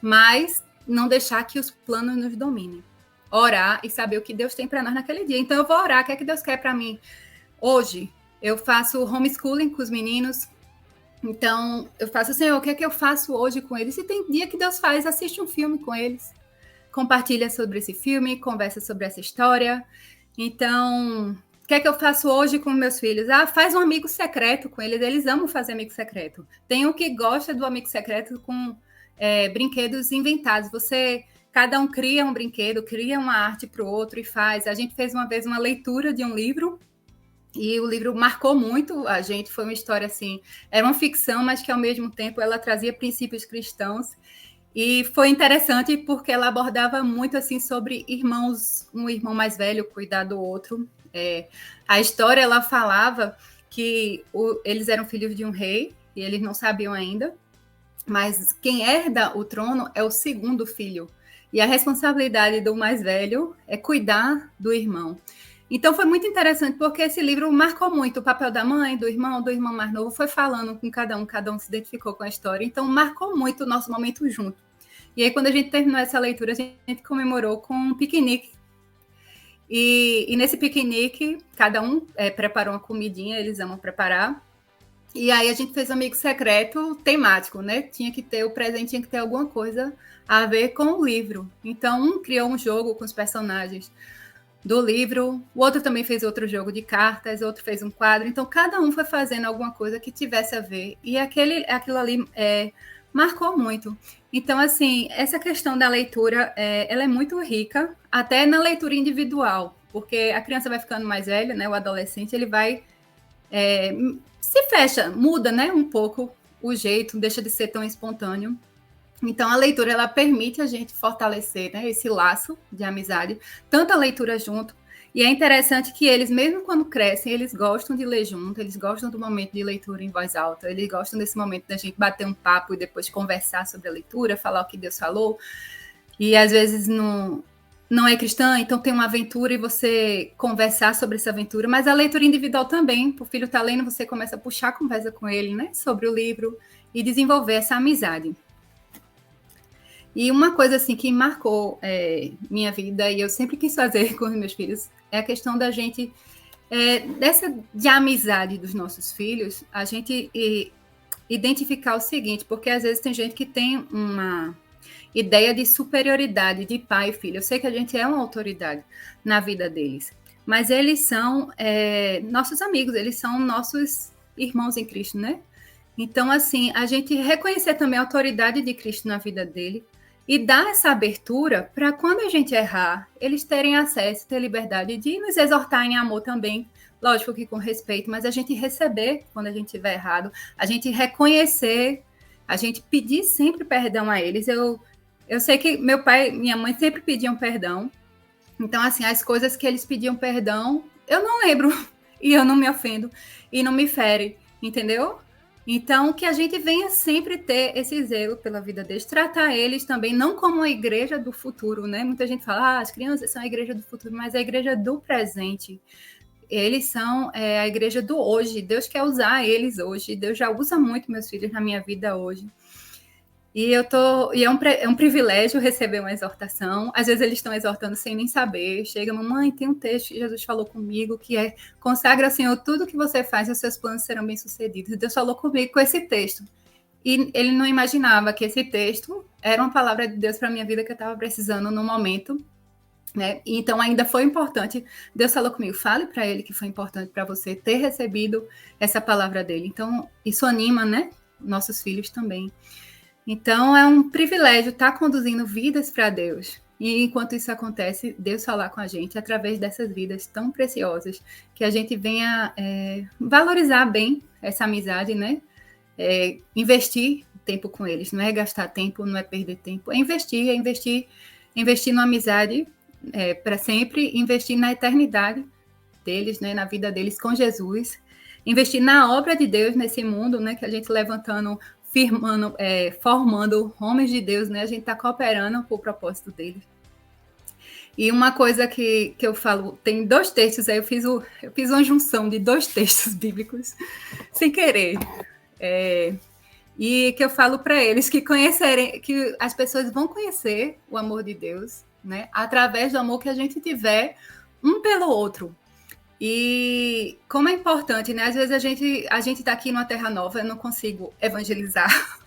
Mas não deixar que os planos nos dominem. Orar e saber o que Deus tem para nós naquele dia. Então, eu vou orar. O que é que Deus quer para mim? Hoje, eu faço homeschooling com os meninos. Então, eu faço, Senhor, o que é que eu faço hoje com eles? E tem dia que Deus faz, assiste um filme com eles. Compartilha sobre esse filme, conversa sobre essa história. Então, o que é que eu faço hoje com meus filhos? Faz um amigo secreto com eles. Eles amam fazer amigo secreto. Tem um que gosta do amigo secreto com brinquedos inventados. Cada um cria um brinquedo, cria uma arte para o outro e faz. A gente fez uma vez uma leitura de um livro e o livro marcou muito a gente. Foi uma história assim, era uma ficção, mas que ao mesmo tempo ela trazia princípios cristãos. E foi interessante porque ela abordava muito assim sobre irmãos, um irmão mais velho cuidar do outro. A história ela falava que eles eram filhos de um rei e eles não sabiam ainda, mas quem herda o trono é o segundo filho. E a responsabilidade do mais velho é cuidar do irmão. Então foi muito interessante, porque esse livro marcou muito o papel da mãe, do irmão mais novo, foi falando com cada um se identificou com a história. Então marcou muito o nosso momento junto. E aí quando a gente terminou essa leitura, a gente comemorou com um piquenique. E nesse piquenique, cada um preparou uma comidinha, eles amam preparar. E aí a gente fez um amigo secreto temático, né? Tinha que ter o presente, tinha que ter alguma coisa a ver com o livro. Então, um criou um jogo com os personagens do livro, o outro também fez outro jogo de cartas, outro fez um quadro. Então, cada um foi fazendo alguma coisa que tivesse a ver. E aquilo ali marcou muito. Então, assim, essa questão da leitura, ela é muito rica, até na leitura individual, porque a criança vai ficando mais velha, né? O adolescente, ele vai se fecha, muda, né? Um pouco o jeito, deixa de ser tão espontâneo. Então, a leitura, ela permite a gente fortalecer, né, esse laço de amizade, tanta leitura junto. E é interessante que eles, mesmo quando crescem, eles gostam de ler junto, eles gostam do momento de leitura em voz alta, eles gostam desse momento da gente bater um papo e depois conversar sobre a leitura, falar o que Deus falou. E, às vezes, não é cristã, então tem uma aventura e você conversar sobre essa aventura. Mas a leitura individual também, o filho está lendo, você começa a puxar a conversa com ele, né, sobre o livro e desenvolver essa amizade. E uma coisa assim que marcou minha vida, e eu sempre quis fazer com os meus filhos, é a questão da gente, de amizade dos nossos filhos, a gente identificar o seguinte, porque às vezes tem gente que tem uma ideia de superioridade de pai e filho. Eu sei que a gente é uma autoridade na vida deles, mas eles são nossos amigos, eles são nossos irmãos em Cristo, né? Então, assim, a gente reconhecer também a autoridade de Cristo na vida dele, e dar essa abertura para quando a gente errar, eles terem acesso, ter liberdade de nos exortar em amor também, lógico que com respeito, mas a gente receber quando a gente estiver errado, a gente reconhecer, a gente pedir sempre perdão a eles. Eu sei que meu pai e minha mãe sempre pediam perdão, então, assim, as coisas que eles pediam perdão, eu não lembro, e eu não me ofendo, e não me fere, entendeu? Então, que a gente venha sempre ter esse zelo pela vida deles, tratar eles também não como a igreja do futuro, né? Muita gente fala, as crianças são a igreja do futuro, mas é a igreja do presente. Eles são a igreja do hoje. Deus quer usar eles hoje. Deus já usa muito meus filhos na minha vida hoje. E é um privilégio receber uma exortação. Às vezes eles estão exortando sem nem saber. Chega, mamãe, tem um texto que Jesus falou comigo, que é: consagra ao Senhor tudo que você faz e os seus planos serão bem-sucedidos. Deus falou comigo com esse texto. E ele não imaginava que esse texto era uma palavra de Deus para a minha vida que eu estava precisando no momento, né? Então ainda foi importante. Deus falou comigo, fale para ele que foi importante para você ter recebido essa palavra dele. Então isso anima, né? Nossos filhos também. Então, é um privilégio estar conduzindo vidas para Deus. E enquanto isso acontece, Deus falar com a gente através dessas vidas tão preciosas, que a gente venha valorizar bem essa amizade, né? Investir tempo com eles. Não é gastar tempo, não é perder tempo. É investir numa amizade para sempre, investir na eternidade deles, né? Na vida deles com Jesus. Investir na obra de Deus nesse mundo, né? Que a gente levantando, firmando, formando homens de Deus, né? A gente está cooperando com o propósito dele. E uma coisa que eu falo, tem 2 textos, aí eu fiz uma junção de 2 textos bíblicos, sem querer. E que eu falo para eles que as pessoas vão conhecer o amor de Deus, né? Através do amor que a gente tiver um pelo outro. E como é importante, né? Às vezes a gente está aqui numa terra nova, eu não consigo evangelizar,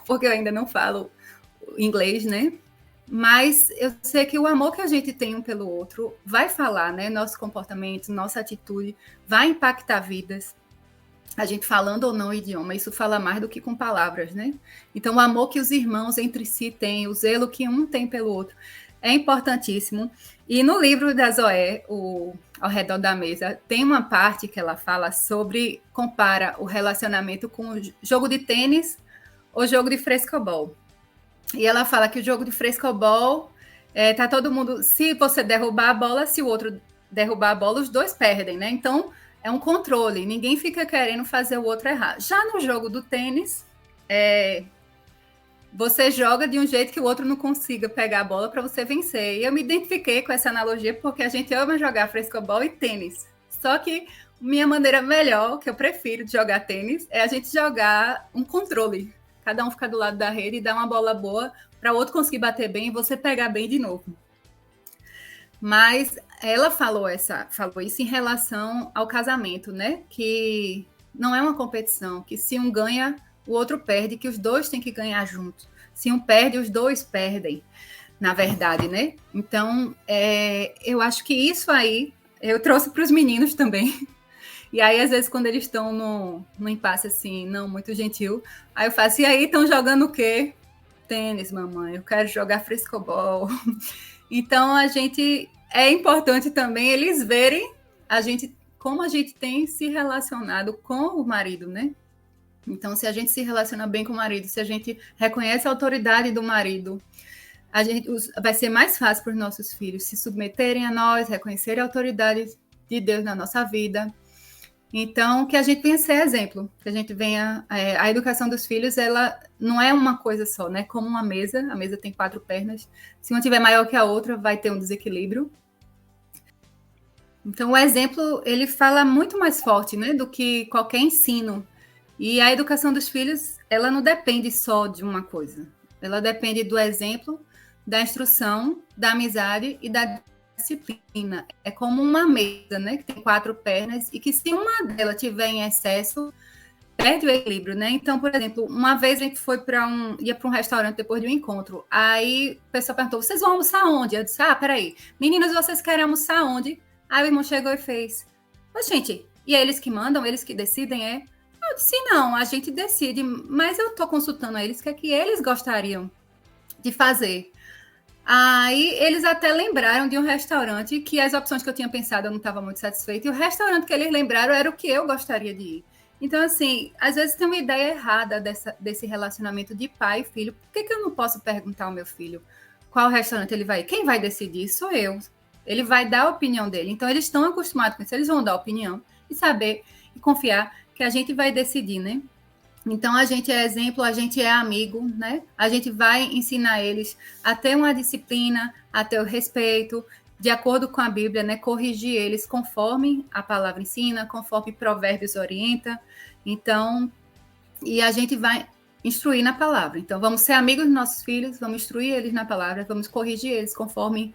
porque eu ainda não falo inglês, né? Mas eu sei que o amor que a gente tem um pelo outro vai falar, né? Nosso comportamento, nossa atitude vai impactar vidas. A gente falando ou não o idioma, isso fala mais do que com palavras, né? Então o amor que os irmãos entre si têm, o zelo que um tem pelo outro, é importantíssimo. E no livro da Zoé, Ao Redor da Mesa, tem uma parte que ela fala compara o relacionamento com o jogo de tênis ou jogo de frescobol. E ela fala que o jogo de frescobol, tá todo mundo, se você derrubar a bola, se o outro derrubar a bola, os dois perdem, né? Então, é um controle, ninguém fica querendo fazer o outro errar. Já no jogo do tênis, você joga de um jeito que o outro não consiga pegar a bola para você vencer. E eu me identifiquei com essa analogia porque a gente ama jogar frescobol e tênis. Só que minha maneira melhor, que eu prefiro de jogar tênis, é a gente jogar um controle. Cada um ficar do lado da rede e dar uma bola boa para o outro conseguir bater bem e você pegar bem de novo. Mas ela falou isso em relação ao casamento, né? Que não é uma competição, que se um ganha, o outro perde, que os dois têm que ganhar juntos. Se um perde, os dois perdem, na verdade, né? Então, eu acho que isso aí, eu trouxe para os meninos também, E aí, às vezes, quando eles estão no impasse, assim, não muito gentil, aí eu faço, e aí, estão jogando o quê? Tênis, mamãe, eu quero jogar frescobol. Então, é importante também eles verem como a gente tem se relacionado com o marido, né? Então, se a gente se relaciona bem com o marido, se a gente reconhece a autoridade do marido, vai ser mais fácil para os nossos filhos se submeterem a nós, reconhecerem a autoridade de Deus na nossa vida. Então, que a gente venha ser exemplo, que a gente venha... a educação dos filhos, ela não é uma coisa só, né? Como uma mesa, a mesa tem 4 pernas. Se uma tiver maior que a outra, vai ter um desequilíbrio. Então, o exemplo, ele fala muito mais forte, né? Do que qualquer ensino. E a educação dos filhos, ela não depende só de uma coisa. Ela depende do exemplo, da instrução, da amizade e da disciplina. É como uma mesa, né, que tem 4 pernas e que se uma delas tiver em excesso, perde o equilíbrio, né? Então, por exemplo, uma vez a gente ia para um restaurante depois de um encontro. Aí o pessoal perguntou, vocês vão almoçar onde? Eu disse, peraí, meninas, vocês querem almoçar onde? Aí o irmão chegou e fez, gente, e é eles que mandam, eles que decidem, é? Eu disse, não, a gente decide, mas eu estou consultando a eles o que é que eles gostariam de fazer. Aí eles até lembraram de um restaurante que as opções que eu tinha pensado eu não estava muito satisfeita, e o restaurante que eles lembraram era o que eu gostaria de ir. Então, assim, às vezes tem uma ideia errada desse relacionamento de pai e filho. Por que eu não posso perguntar ao meu filho qual restaurante ele vai ir? Quem vai decidir? Sou eu. Ele vai dar a opinião dele. Então, eles estão acostumados com isso. Eles vão dar a opinião e saber e confiar que a gente vai decidir, né? Então, a gente é exemplo, a gente é amigo, né? A gente vai ensinar eles a ter uma disciplina, a ter o respeito, de acordo com a Bíblia, né? Corrigir eles conforme a palavra ensina, conforme Provérbios orienta. Então, e a gente vai instruir na palavra. Então, vamos ser amigos dos nossos filhos, vamos instruir eles na palavra, vamos corrigir eles conforme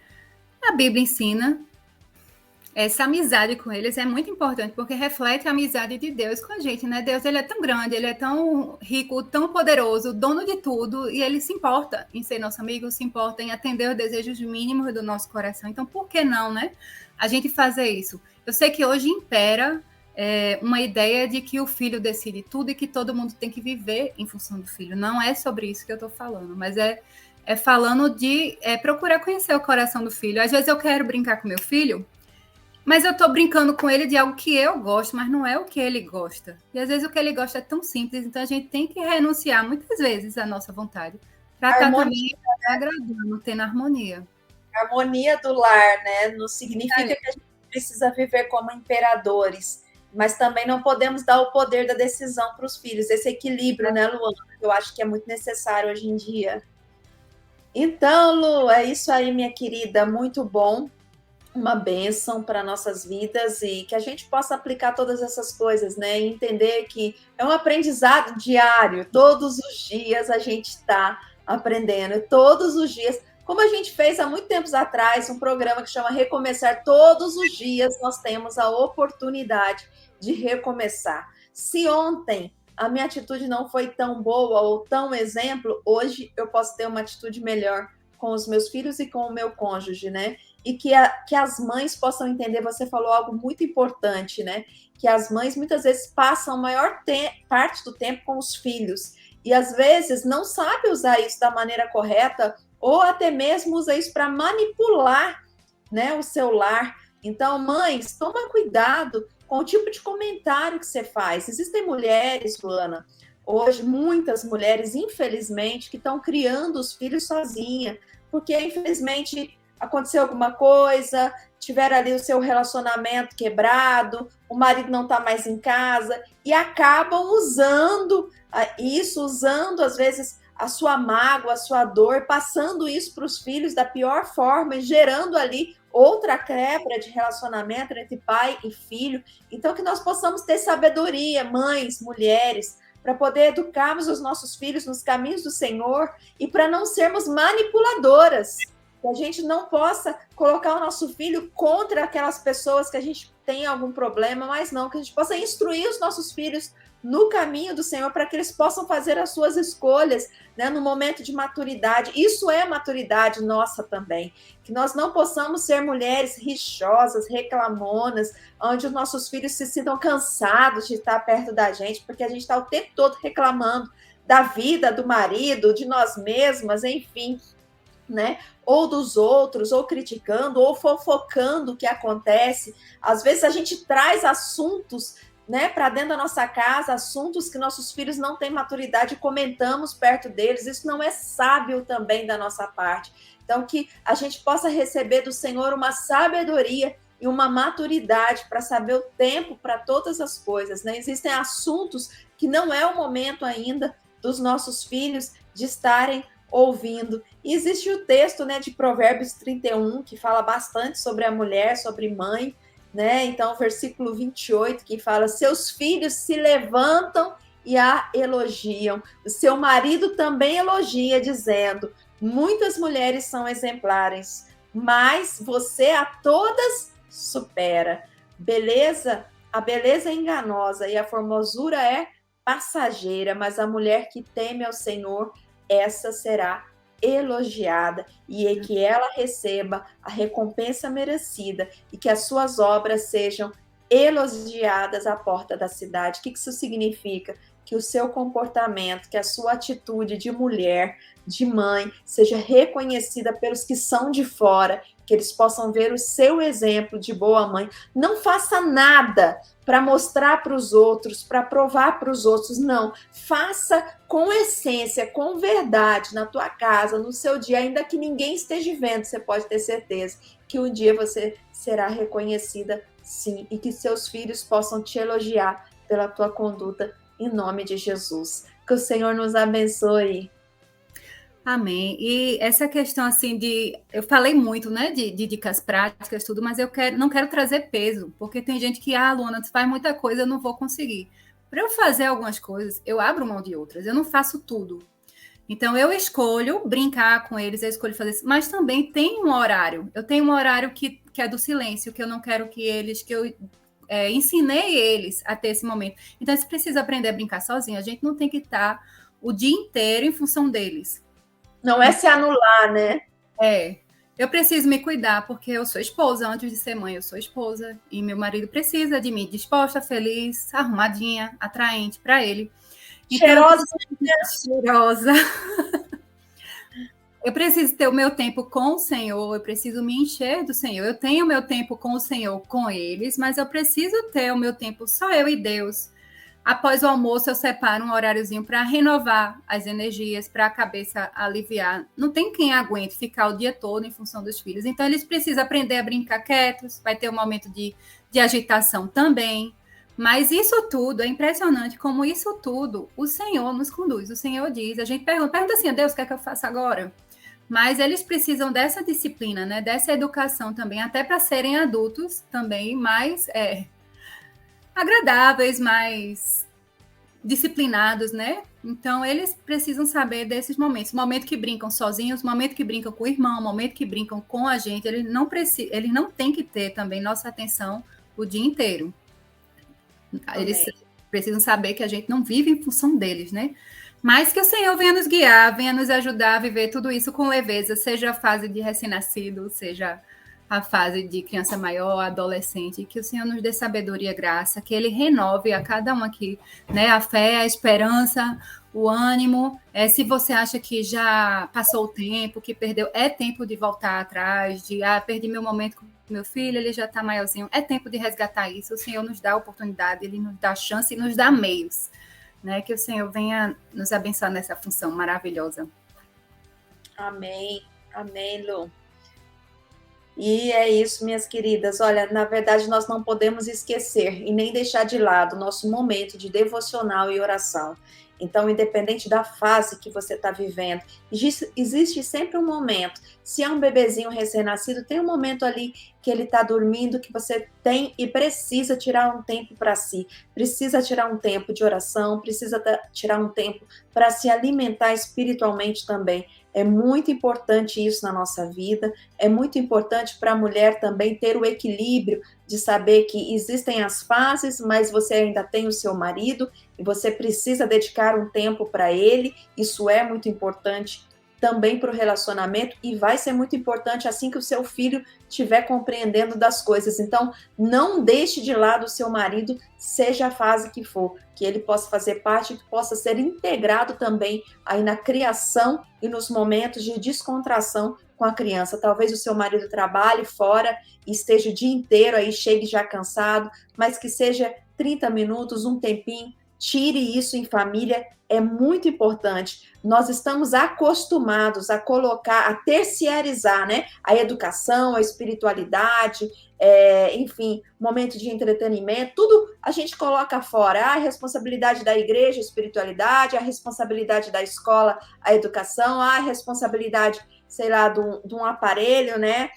a Bíblia ensina. Essa amizade com eles é muito importante, porque reflete a amizade de Deus com a gente, né? Deus, ele é tão grande, ele é tão rico, tão poderoso, dono de tudo, e ele se importa em ser nosso amigo, se importa em atender os desejos mínimos do nosso coração. Então, por que não, né? A gente fazer isso. Eu sei que hoje impera uma ideia de que o filho decide tudo e que todo mundo tem que viver em função do filho. Não é sobre isso que eu estou falando, mas é falando de procurar conhecer o coração do filho. Às vezes eu quero brincar com meu filho, mas eu estou brincando com ele de algo que eu gosto, mas não é o que ele gosta. E às vezes o que ele gosta é tão simples, então a gente tem que renunciar muitas vezes à nossa vontade. Para estar também agradando, tendo harmonia. A harmonia do lar, né? Não significa que a gente precisa viver como imperadores, mas também não podemos dar o poder da decisão para os filhos. Esse equilíbrio, né, Luana? Eu acho que é muito necessário hoje em dia. Então, Lu, é isso aí, minha querida. Muito bom. Uma bênção para nossas vidas e que a gente possa aplicar todas essas coisas, né? E entender que é um aprendizado diário. Todos os dias a gente está aprendendo. Todos os dias. Como a gente fez há muito tempos atrás, um programa que chama Recomeçar. Todos os dias nós temos a oportunidade de recomeçar. Se ontem a minha atitude não foi tão boa ou tão exemplo, hoje eu posso ter uma atitude melhor com os meus filhos e com o meu cônjuge, né? E que as mães possam entender, você falou algo muito importante, né? Que as mães muitas vezes passam a maior parte do tempo com os filhos e às vezes não sabem usar isso da maneira correta ou até mesmo usa isso para manipular, né, o seu lar. Então, mães, toma cuidado com o tipo de comentário que você faz. Existem mulheres, Luana, hoje muitas mulheres, infelizmente, que estão criando os filhos sozinha, porque infelizmente aconteceu alguma coisa, tiveram ali o seu relacionamento quebrado, o marido não está mais em casa, e acabam usando isso, usando às vezes a sua mágoa, a sua dor, passando isso para os filhos da pior forma e gerando ali outra quebra de relacionamento entre pai e filho. Então, que nós possamos ter sabedoria, mães, mulheres, para poder educarmos os nossos filhos nos caminhos do Senhor e para não sermos manipuladoras. Que a gente não possa colocar o nosso filho contra aquelas pessoas que a gente tem algum problema, mas não, que a gente possa instruir os nossos filhos no caminho do Senhor, para que eles possam fazer as suas escolhas, né, no momento de maturidade. Isso é maturidade nossa também, que nós não possamos ser mulheres rixosas, reclamonas, onde os nossos filhos se sintam cansados de estar perto da gente, porque a gente está o tempo todo reclamando da vida, do marido, de nós mesmas, enfim, né? Ou dos outros, ou criticando, ou fofocando o que acontece. Às vezes a gente traz assuntos, né, para dentro da nossa casa, assuntos que nossos filhos não têm maturidade e comentamos perto deles. Isso não é sábio também da nossa parte. Então, que a gente possa receber do Senhor uma sabedoria e uma maturidade para saber o tempo para todas as coisas, né? Existem assuntos que não é o momento ainda dos nossos filhos de estarem ouvindo. E existe o texto, né, de Provérbios 31, que fala bastante sobre a mulher, sobre mãe, né? Então, o versículo 28, que fala: seus filhos se levantam e a elogiam. O seu marido também elogia, dizendo: muitas mulheres são exemplares, mas você a todas supera. Beleza? A beleza é enganosa e a formosura é passageira, mas a mulher que teme ao Senhor, essa será elogiada, e é que ela receba a recompensa merecida e que as suas obras sejam elogiadas à porta da cidade. O que isso significa? Que o seu comportamento, que a sua atitude de mulher, de mãe, seja reconhecida pelos que são de fora, que eles possam ver o seu exemplo de boa mãe. Não faça nada para mostrar para os outros, para provar para os outros, não. Faça com essência, com verdade, na tua casa, no seu dia, ainda que ninguém esteja vendo, você pode ter certeza que um dia você será reconhecida, sim, e que seus filhos possam te elogiar pela tua conduta, em nome de Jesus. Que o Senhor nos abençoe. Amém. E essa questão assim eu falei muito, né, de dicas práticas, tudo, mas não quero trazer peso, porque tem gente que, Luana, tu faz muita coisa, eu não vou conseguir. Para eu fazer algumas coisas, eu abro mão de outras, eu não faço tudo. Então, eu escolho brincar com eles, eu escolho fazer isso, mas também tem um horário. Eu tenho um horário que é do silêncio, que eu não quero que eu ensinei eles a ter esse momento. Então, eles precisam aprender a brincar sozinho. A gente não tem que estar o dia inteiro em função deles. Não é se anular, né? Eu preciso me cuidar, porque eu sou esposa, antes de ser mãe eu sou esposa, e meu marido precisa de mim disposta, feliz, arrumadinha, atraente para ele. Então, cheirosa. Eu preciso ter o meu tempo com o Senhor, eu preciso me encher do Senhor. Eu tenho o meu tempo com o Senhor, com eles, mas eu preciso ter o meu tempo só eu e Deus. Após o almoço, eu separo um horáriozinho para renovar as energias, para a cabeça aliviar. Não tem quem aguente ficar o dia todo em função dos filhos. Então, eles precisam aprender a brincar quietos, vai ter um momento de agitação também. Mas isso tudo, é impressionante como isso tudo, o Senhor nos conduz. O Senhor diz, a gente pergunta assim, a Deus, o que é que eu faço agora? Mas eles precisam dessa disciplina, né? Dessa educação também, até para serem adultos também mais agradáveis, mais disciplinados, né? Então, eles precisam saber desses momentos. O momento que brincam sozinhos, o momento que brincam com o irmão, o momento que brincam com a gente, eles não têm que ter também nossa atenção o dia inteiro. Eles precisam saber que a gente não vive em função deles, né? Mas que o Senhor venha nos guiar, venha nos ajudar a viver tudo isso com leveza, seja a fase de recém-nascido, seja a fase de criança maior, adolescente, que o Senhor nos dê sabedoria e graça, que Ele renove a cada um aqui, né? A fé, a esperança, o ânimo. Se você acha que já passou o tempo, que perdeu, é tempo de voltar atrás, perdi meu momento com meu filho, ele já está maiorzinho, é tempo de resgatar isso. O Senhor nos dá a oportunidade, Ele nos dá chance e nos dá meios, né? Que o Senhor venha nos abençoar nessa função maravilhosa. Amém. Amém, Lu. E é isso, minhas queridas. Olha, na verdade, nós não podemos esquecer e nem deixar de lado o nosso momento de devocional e oração. Então, independente da fase que você está vivendo, existe sempre um momento. Se é um bebezinho recém-nascido, tem um momento ali que ele está dormindo, que você tem e precisa tirar um tempo para si. Precisa tirar um tempo de oração, precisa tirar um tempo para se alimentar espiritualmente também. É muito importante isso na nossa vida. É muito importante para a mulher também ter o equilíbrio de saber que existem as fases, mas você ainda tem o seu marido e você precisa dedicar um tempo para ele. Isso é muito importante também para o relacionamento e vai ser muito importante assim que o seu filho estiver compreendendo das coisas. Então, não deixe de lado o seu marido, seja a fase que for, que ele possa fazer parte, que possa ser integrado também aí na criação e nos momentos de descontração com a criança. Talvez o seu marido trabalhe fora e esteja o dia inteiro aí, chegue já cansado, mas que seja 30 minutos, um tempinho, tire isso em família, é muito importante. Nós estamos acostumados a colocar, a terciarizar, né? A educação, a espiritualidade, enfim, momento de entretenimento, tudo a gente coloca fora. A responsabilidade da igreja, a espiritualidade, a responsabilidade da escola, a educação, a responsabilidade, sei lá, de um aparelho, né?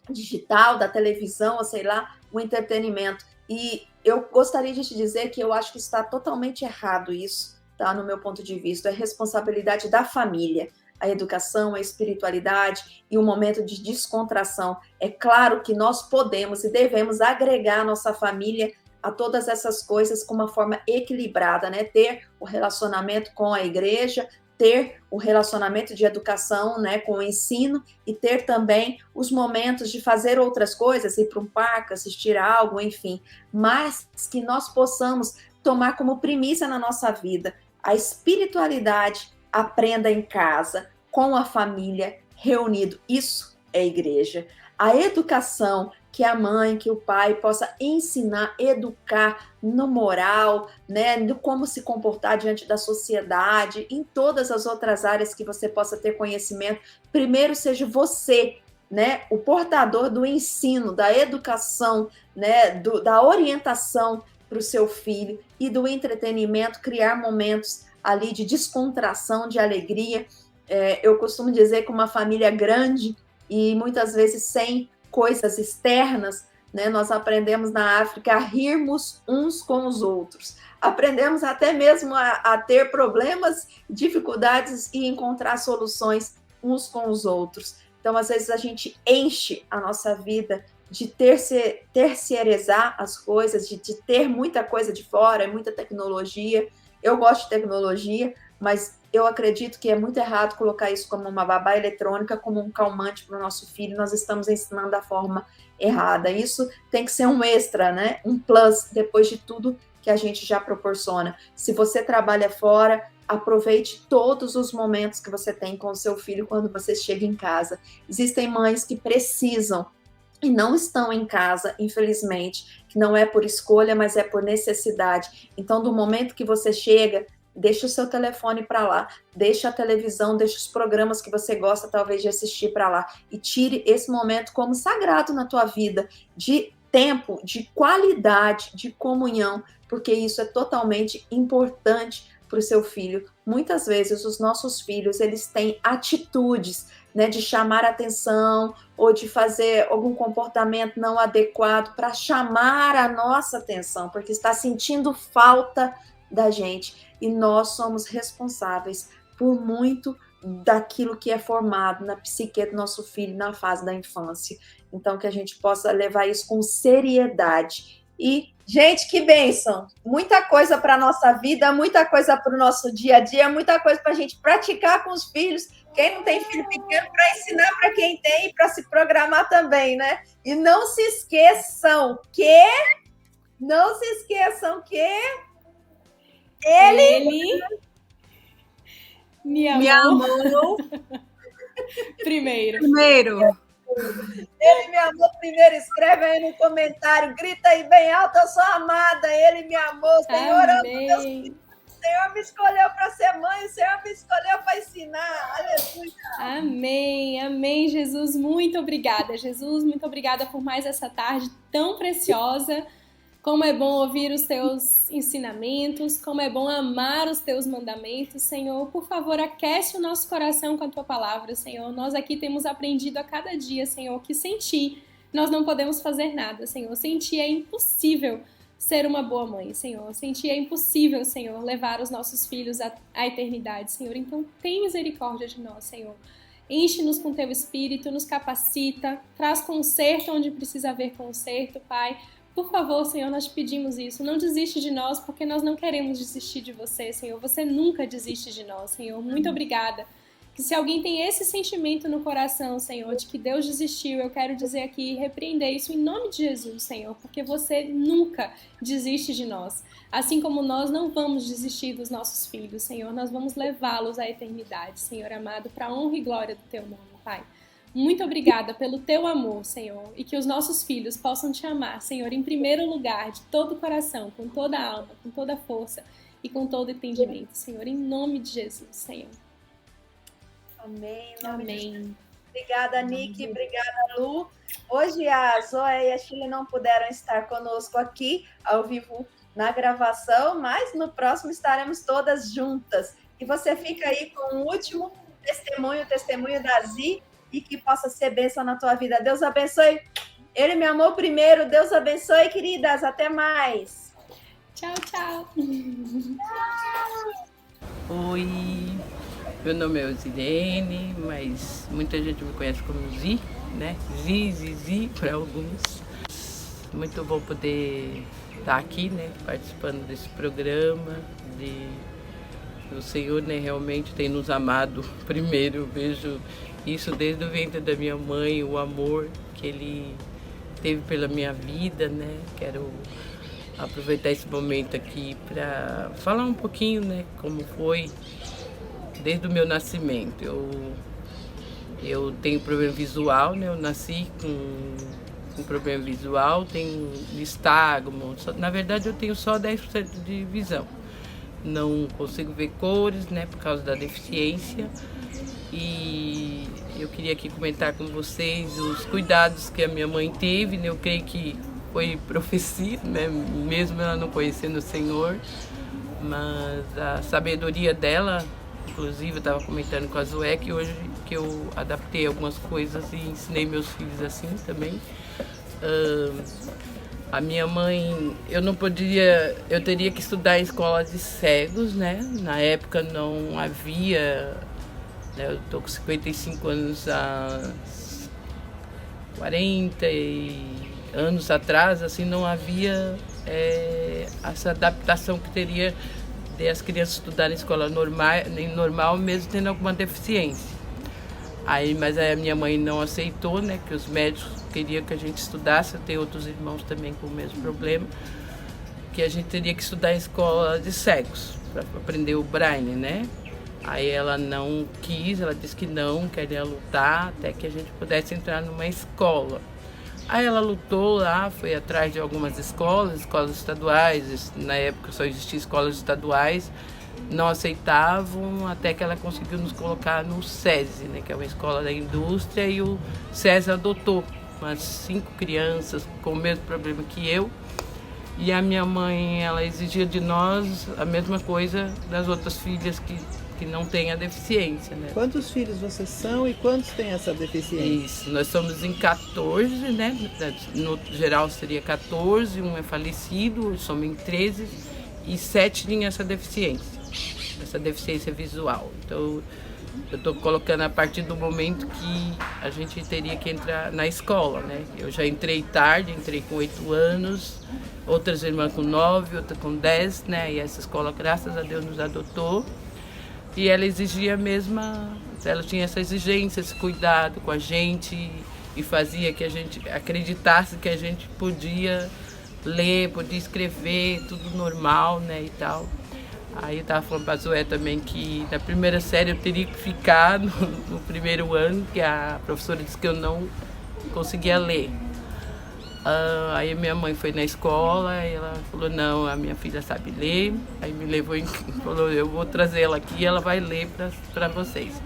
Digital, da televisão, ou sei lá, o entretenimento. E eu gostaria de te dizer que eu acho que está totalmente errado isso, tá? No meu ponto de vista, é responsabilidade da família, a educação, a espiritualidade e o momento de descontração. É claro que nós podemos e devemos agregar a nossa família a todas essas coisas com uma forma equilibrada, né? Ter o relacionamento com a igreja, ter o relacionamento de educação, né, com o ensino e ter também os momentos de fazer outras coisas, ir para um parque, assistir algo, enfim, mas que nós possamos tomar como primícia na nossa vida a espiritualidade, aprenda em casa, com a família, reunido. Isso é igreja. A educação, que a mãe, que o pai possa ensinar, educar no moral, né, no como se comportar diante da sociedade, em todas as outras áreas que você possa ter conhecimento. Primeiro seja você, né, o portador do ensino, da educação, né, da orientação para o seu filho e do entretenimento, criar momentos ali de descontração, de alegria. Eu costumo dizer que uma família grande e muitas vezes sem coisas externas, né, nós aprendemos na África a rirmos uns com os outros. Aprendemos até mesmo a ter problemas, dificuldades e encontrar soluções uns com os outros. Então, às vezes, a gente enche a nossa vida de terceirizar as coisas, de ter muita coisa de fora, muita tecnologia. Eu gosto de tecnologia, mas eu acredito que é muito errado colocar isso como uma babá eletrônica, como um calmante para o nosso filho. Nós estamos ensinando da forma errada. Isso tem que ser um extra, né? Um plus, depois de tudo que a gente já proporciona. Se você trabalha fora, aproveite todos os momentos que você tem com o seu filho quando você chega em casa. Existem mães que precisam e não estão em casa, infelizmente, que não é por escolha, mas é por necessidade. Então, do momento que você chega, deixa o seu telefone para lá, deixa a televisão, deixa os programas que você gosta talvez de assistir para lá e tire esse momento como sagrado na tua vida, de tempo, de qualidade, de comunhão, porque isso é totalmente importante para o seu filho. Muitas vezes os nossos filhos, eles têm atitudes, né, de chamar atenção ou de fazer algum comportamento não adequado para chamar a nossa atenção, porque está sentindo falta da gente. E nós somos responsáveis por muito daquilo que é formado na psique do nosso filho na fase da infância. Então, que a gente possa levar isso com seriedade. E, gente, que bênção! Muita coisa para a nossa vida, muita coisa para o nosso dia a dia, muita coisa para a gente praticar com os filhos. Quem não tem filho pequeno, para ensinar para quem tem e para se programar também, né? E não se esqueçam que ele me amou primeiro. Ele me amou primeiro. Escreve aí no comentário, grita aí bem alto, eu sou amada, ele me amou. Senhor, o Senhor me escolheu para ser mãe, o Senhor me escolheu para ensinar. Aleluia. Amém, amém, Jesus. Muito obrigada, Jesus. Muito obrigada por mais essa tarde tão preciosa. Como é bom ouvir os teus ensinamentos, como é bom amar os teus mandamentos, Senhor. Por favor, aquece o nosso coração com a tua palavra, Senhor. Nós aqui temos aprendido a cada dia, Senhor, que sem ti nós não podemos fazer nada, Senhor. Sem ti é impossível ser uma boa mãe, Senhor. Sem Ti é impossível, Senhor, levar os nossos filhos à eternidade, Senhor. Então, tem misericórdia de nós, Senhor. Enche-nos com Teu Espírito, nos capacita, traz conserto onde precisa haver conserto, Pai. Por favor, Senhor, nós te pedimos isso. Não desiste de nós, porque nós não queremos desistir de você, Senhor. Você nunca desiste de nós, Senhor. Muito obrigada. Que se alguém tem esse sentimento no coração, Senhor, de que Deus desistiu, eu quero dizer aqui, repreender isso em nome de Jesus, Senhor, porque você nunca desiste de nós. Assim como nós não vamos desistir dos nossos filhos, Senhor, nós vamos levá-los à eternidade, Senhor amado, para a honra e glória do Teu nome, Pai. Muito obrigada pelo Teu amor, Senhor, e que os nossos filhos possam Te amar, Senhor, em primeiro lugar, de todo o coração, com toda a alma, com toda a força e com todo o entendimento, Senhor, em nome de Jesus, Senhor. Amém. Amém. Obrigada, Nick. Obrigada, Lu. Hoje a Zoe e a Shirley não puderam estar conosco aqui, ao vivo, na gravação, mas no próximo estaremos todas juntas. E você fica aí com o último testemunho, o testemunho da Zi, e que possa ser bênção na tua vida. Deus abençoe. Ele me amou primeiro. Deus abençoe, queridas. Até mais. Tchau, tchau. Oi. Meu nome é Zirene, mas muita gente me conhece como Zi, né? Zi, para alguns. Muito bom poder estar aqui, né? Participando desse programa. O Senhor, né, realmente tem nos amado. Primeiro, eu vejo isso desde o ventre da minha mãe, o amor que Ele teve pela minha vida, né? Quero aproveitar esse momento aqui para falar um pouquinho, né? Como foi desde o meu nascimento. Eu tenho problema visual, né? Eu nasci com problema visual, tenho nistagmo. Na verdade, eu tenho só 10% de visão. Não consigo ver cores, né? Por causa da deficiência. E eu queria aqui comentar com vocês os cuidados que a minha mãe teve, né? Eu creio que foi profecia, né? Mesmo ela não conhecendo o Senhor. Mas a sabedoria dela, inclusive, eu estava comentando com a Zoé que hoje que eu adaptei algumas coisas e ensinei meus filhos assim também. A minha mãe, eu teria que estudar em escola de cegos, né? Na época não havia, né? Eu tô com 55 anos, há 40 anos atrás, assim, não havia essa adaptação que teria de as crianças estudarem em escola normal, mesmo tendo alguma deficiência. Mas a minha mãe não aceitou, né, que os médicos queriam que a gente estudasse. Eu tenho outros irmãos também com o mesmo problema, que a gente teria que estudar em escola de cegos, para aprender o braille, né? Aí ela não quis, ela disse que não, queria lutar até que a gente pudesse entrar numa escola. Aí ela lutou lá, foi atrás de algumas escolas estaduais, na época só existiam escolas estaduais, não aceitavam, até que ela conseguiu nos colocar no SESI, né, que é uma escola da indústria, e o SESI adotou umas 5 crianças com o mesmo problema que eu, e a minha mãe, ela exigia de nós a mesma coisa das outras filhas que não têm a deficiência, né? Quantos filhos vocês são e quantos têm essa deficiência? Isso, nós somos em 14, né? No geral seria 14, um é falecido, somos em 13 e 7 tinham essa deficiência visual. Então, eu estou colocando a partir do momento que a gente teria que entrar na escola, né? Eu já entrei tarde, entrei com 8 anos, outras irmãs com 9, outras com 10, né? E essa escola, graças a Deus, nos adotou. E ela exigia a mesma, ela tinha essa exigência, esse cuidado com a gente e fazia que a gente acreditasse que a gente podia ler, podia escrever, tudo normal, né, e tal. Aí eu estava falando para a Zoé também que na primeira série eu teria que ficar no primeiro ano, que a professora disse que eu não conseguia ler. Aí minha mãe foi na escola e ela falou, não, a minha filha sabe ler. Aí me levou e falou, eu vou trazer ela aqui e ela vai ler para vocês.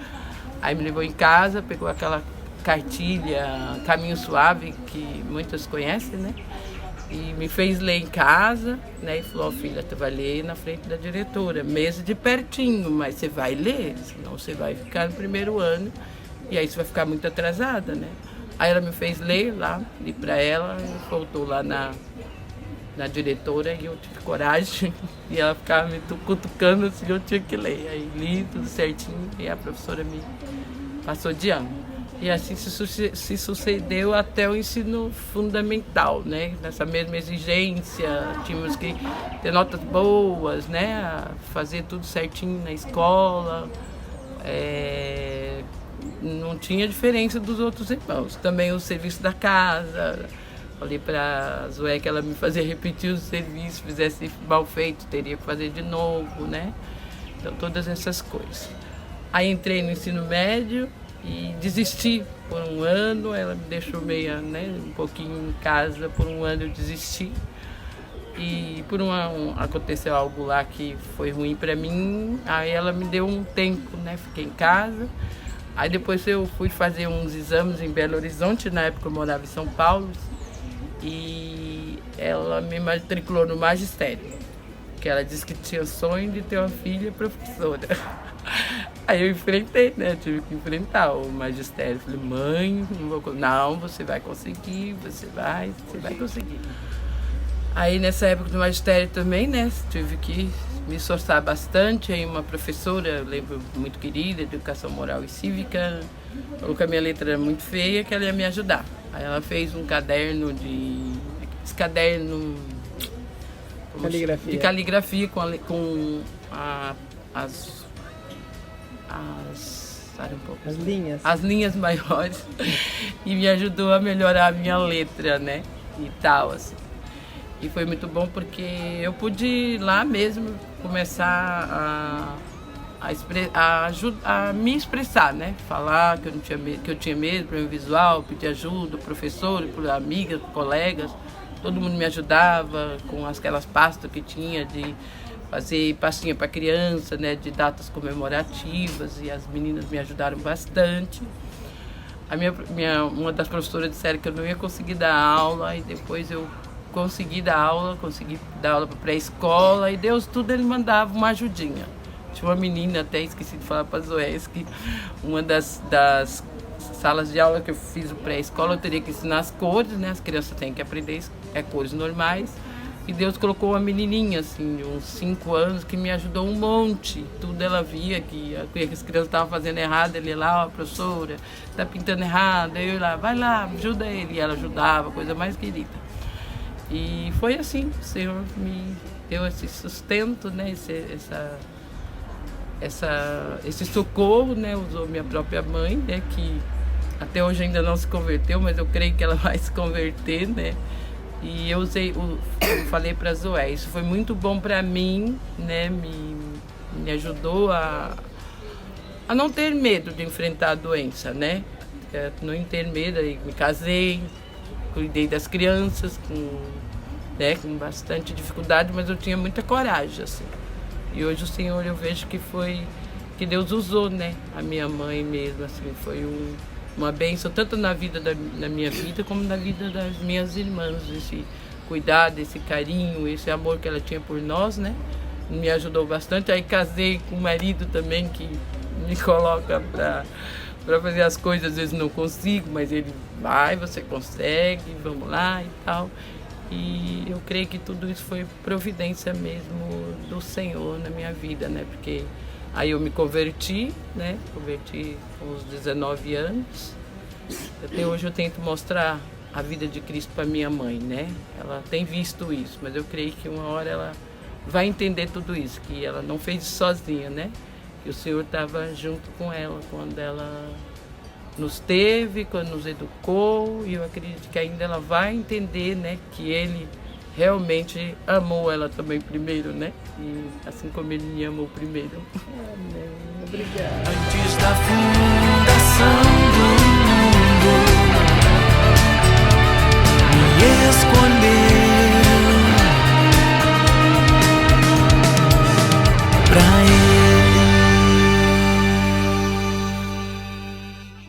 Aí me levou em casa, pegou aquela cartilha Caminho Suave, que muitas conhecem, né? E me fez ler em casa, né? E falou, filha, tu vai ler na frente da diretora, mesmo de pertinho, mas você vai ler, senão você vai ficar no primeiro ano e aí você vai ficar muito atrasada, né? Aí ela me fez ler lá, li para ela, e voltou lá na na diretora e eu tive coragem e ela ficava me cutucando assim, eu tinha que ler. Aí li tudo certinho e a professora me passou de ano. E assim se sucedeu até o ensino fundamental, né? Nessa mesma exigência, tínhamos que ter notas boas, né? Fazer tudo certinho na escola. Não tinha diferença dos outros irmãos. Também o serviço da casa. Falei para a Zoé que ela me fazia repetir o serviço, fizesse mal feito, teria que fazer de novo, né? Então, todas essas coisas. Aí entrei no ensino médio e desisti por um ano, ela me deixou meio, né, um pouquinho em casa, por um ano eu desisti. E aconteceu algo lá que foi ruim para mim, aí ela me deu um tempo, né, fiquei em casa. Aí depois eu fui fazer uns exames em Belo Horizonte, na época eu morava em São Paulo, e ela me matriculou no magistério, que ela disse que tinha sonho de ter uma filha professora. Aí eu enfrentei, né? Tive que enfrentar o magistério. Falei, mãe, não, você vai conseguir, você vai conseguir. Aí nessa época do magistério também, né? Tive que me esforçar bastante. Aí uma professora, eu lembro, muito querida, de educação moral e cívica, falou que a minha letra era muito feia, que ela ia me ajudar. Aí ela fez um caderno de caligrafia com as linhas maiores e me ajudou a melhorar a minha letra, né? E tal, assim. E foi muito bom porque eu pude lá mesmo começar a me expressar, né? Falar que eu não tinha medo, que eu tinha medo, problema visual, pedir ajuda, professor, amigas, colegas, todo mundo me ajudava com aquelas pastas que tinha de fazer pastinha para criança, né, de datas comemorativas, e as meninas me ajudaram bastante. Uma das professoras disseram que eu não ia conseguir dar aula, e depois eu consegui dar aula para pré-escola, e Deus tudo ele mandava uma ajudinha. Tinha uma menina, até esqueci de falar para a Zoé, que uma das salas de aula que eu fiz o pré-escola, eu teria que ensinar as cores, né? As crianças têm que aprender cores normais. E Deus colocou uma menininha, assim, de uns 5 anos, que me ajudou um monte. Tudo ela via que as crianças estavam fazendo errado, ele ia lá, professora, está pintando errado. Eu ia lá, vai lá, ajuda ele. E ela ajudava, coisa mais querida. E foi assim, o Senhor me deu esse sustento, né? Esse socorro, né? Usou minha própria mãe, né? Que até hoje ainda não se converteu, mas eu creio que ela vai se converter, né? E eu falei para a Zoé, isso foi muito bom para mim, né? Me ajudou a não ter medo de enfrentar a doença, né? Não ter medo, aí me casei, cuidei das crianças com bastante dificuldade, mas eu tinha muita coragem, assim. E hoje o Senhor, eu vejo que Deus usou, né? A minha mãe mesmo, assim, foi uma bênção, tanto na minha vida, como na vida das minhas irmãs. Esse cuidado, esse carinho, esse amor que ela tinha por nós, né? Me ajudou bastante. Aí casei com um marido também que me coloca para fazer as coisas, às vezes não consigo, mas ele vai, você consegue, vamos lá e tal. E eu creio que tudo isso foi providência mesmo do Senhor na minha vida, né? Porque aí eu me converti, né? Converti com uns 19 anos. Até hoje eu tento mostrar a vida de Cristo para minha mãe, né? Ela tem visto isso, mas eu creio que uma hora ela vai entender tudo isso, que ela não fez isso sozinha, né? Que o Senhor estava junto com ela quando ela nos teve, quando nos educou, e eu acredito que ainda ela vai entender, né? Que Ele realmente amou ela também primeiro, né? E assim como Ele me amou primeiro. Amém. Obrigada. Antes da fundação do mundo, me escolheu pra Ele.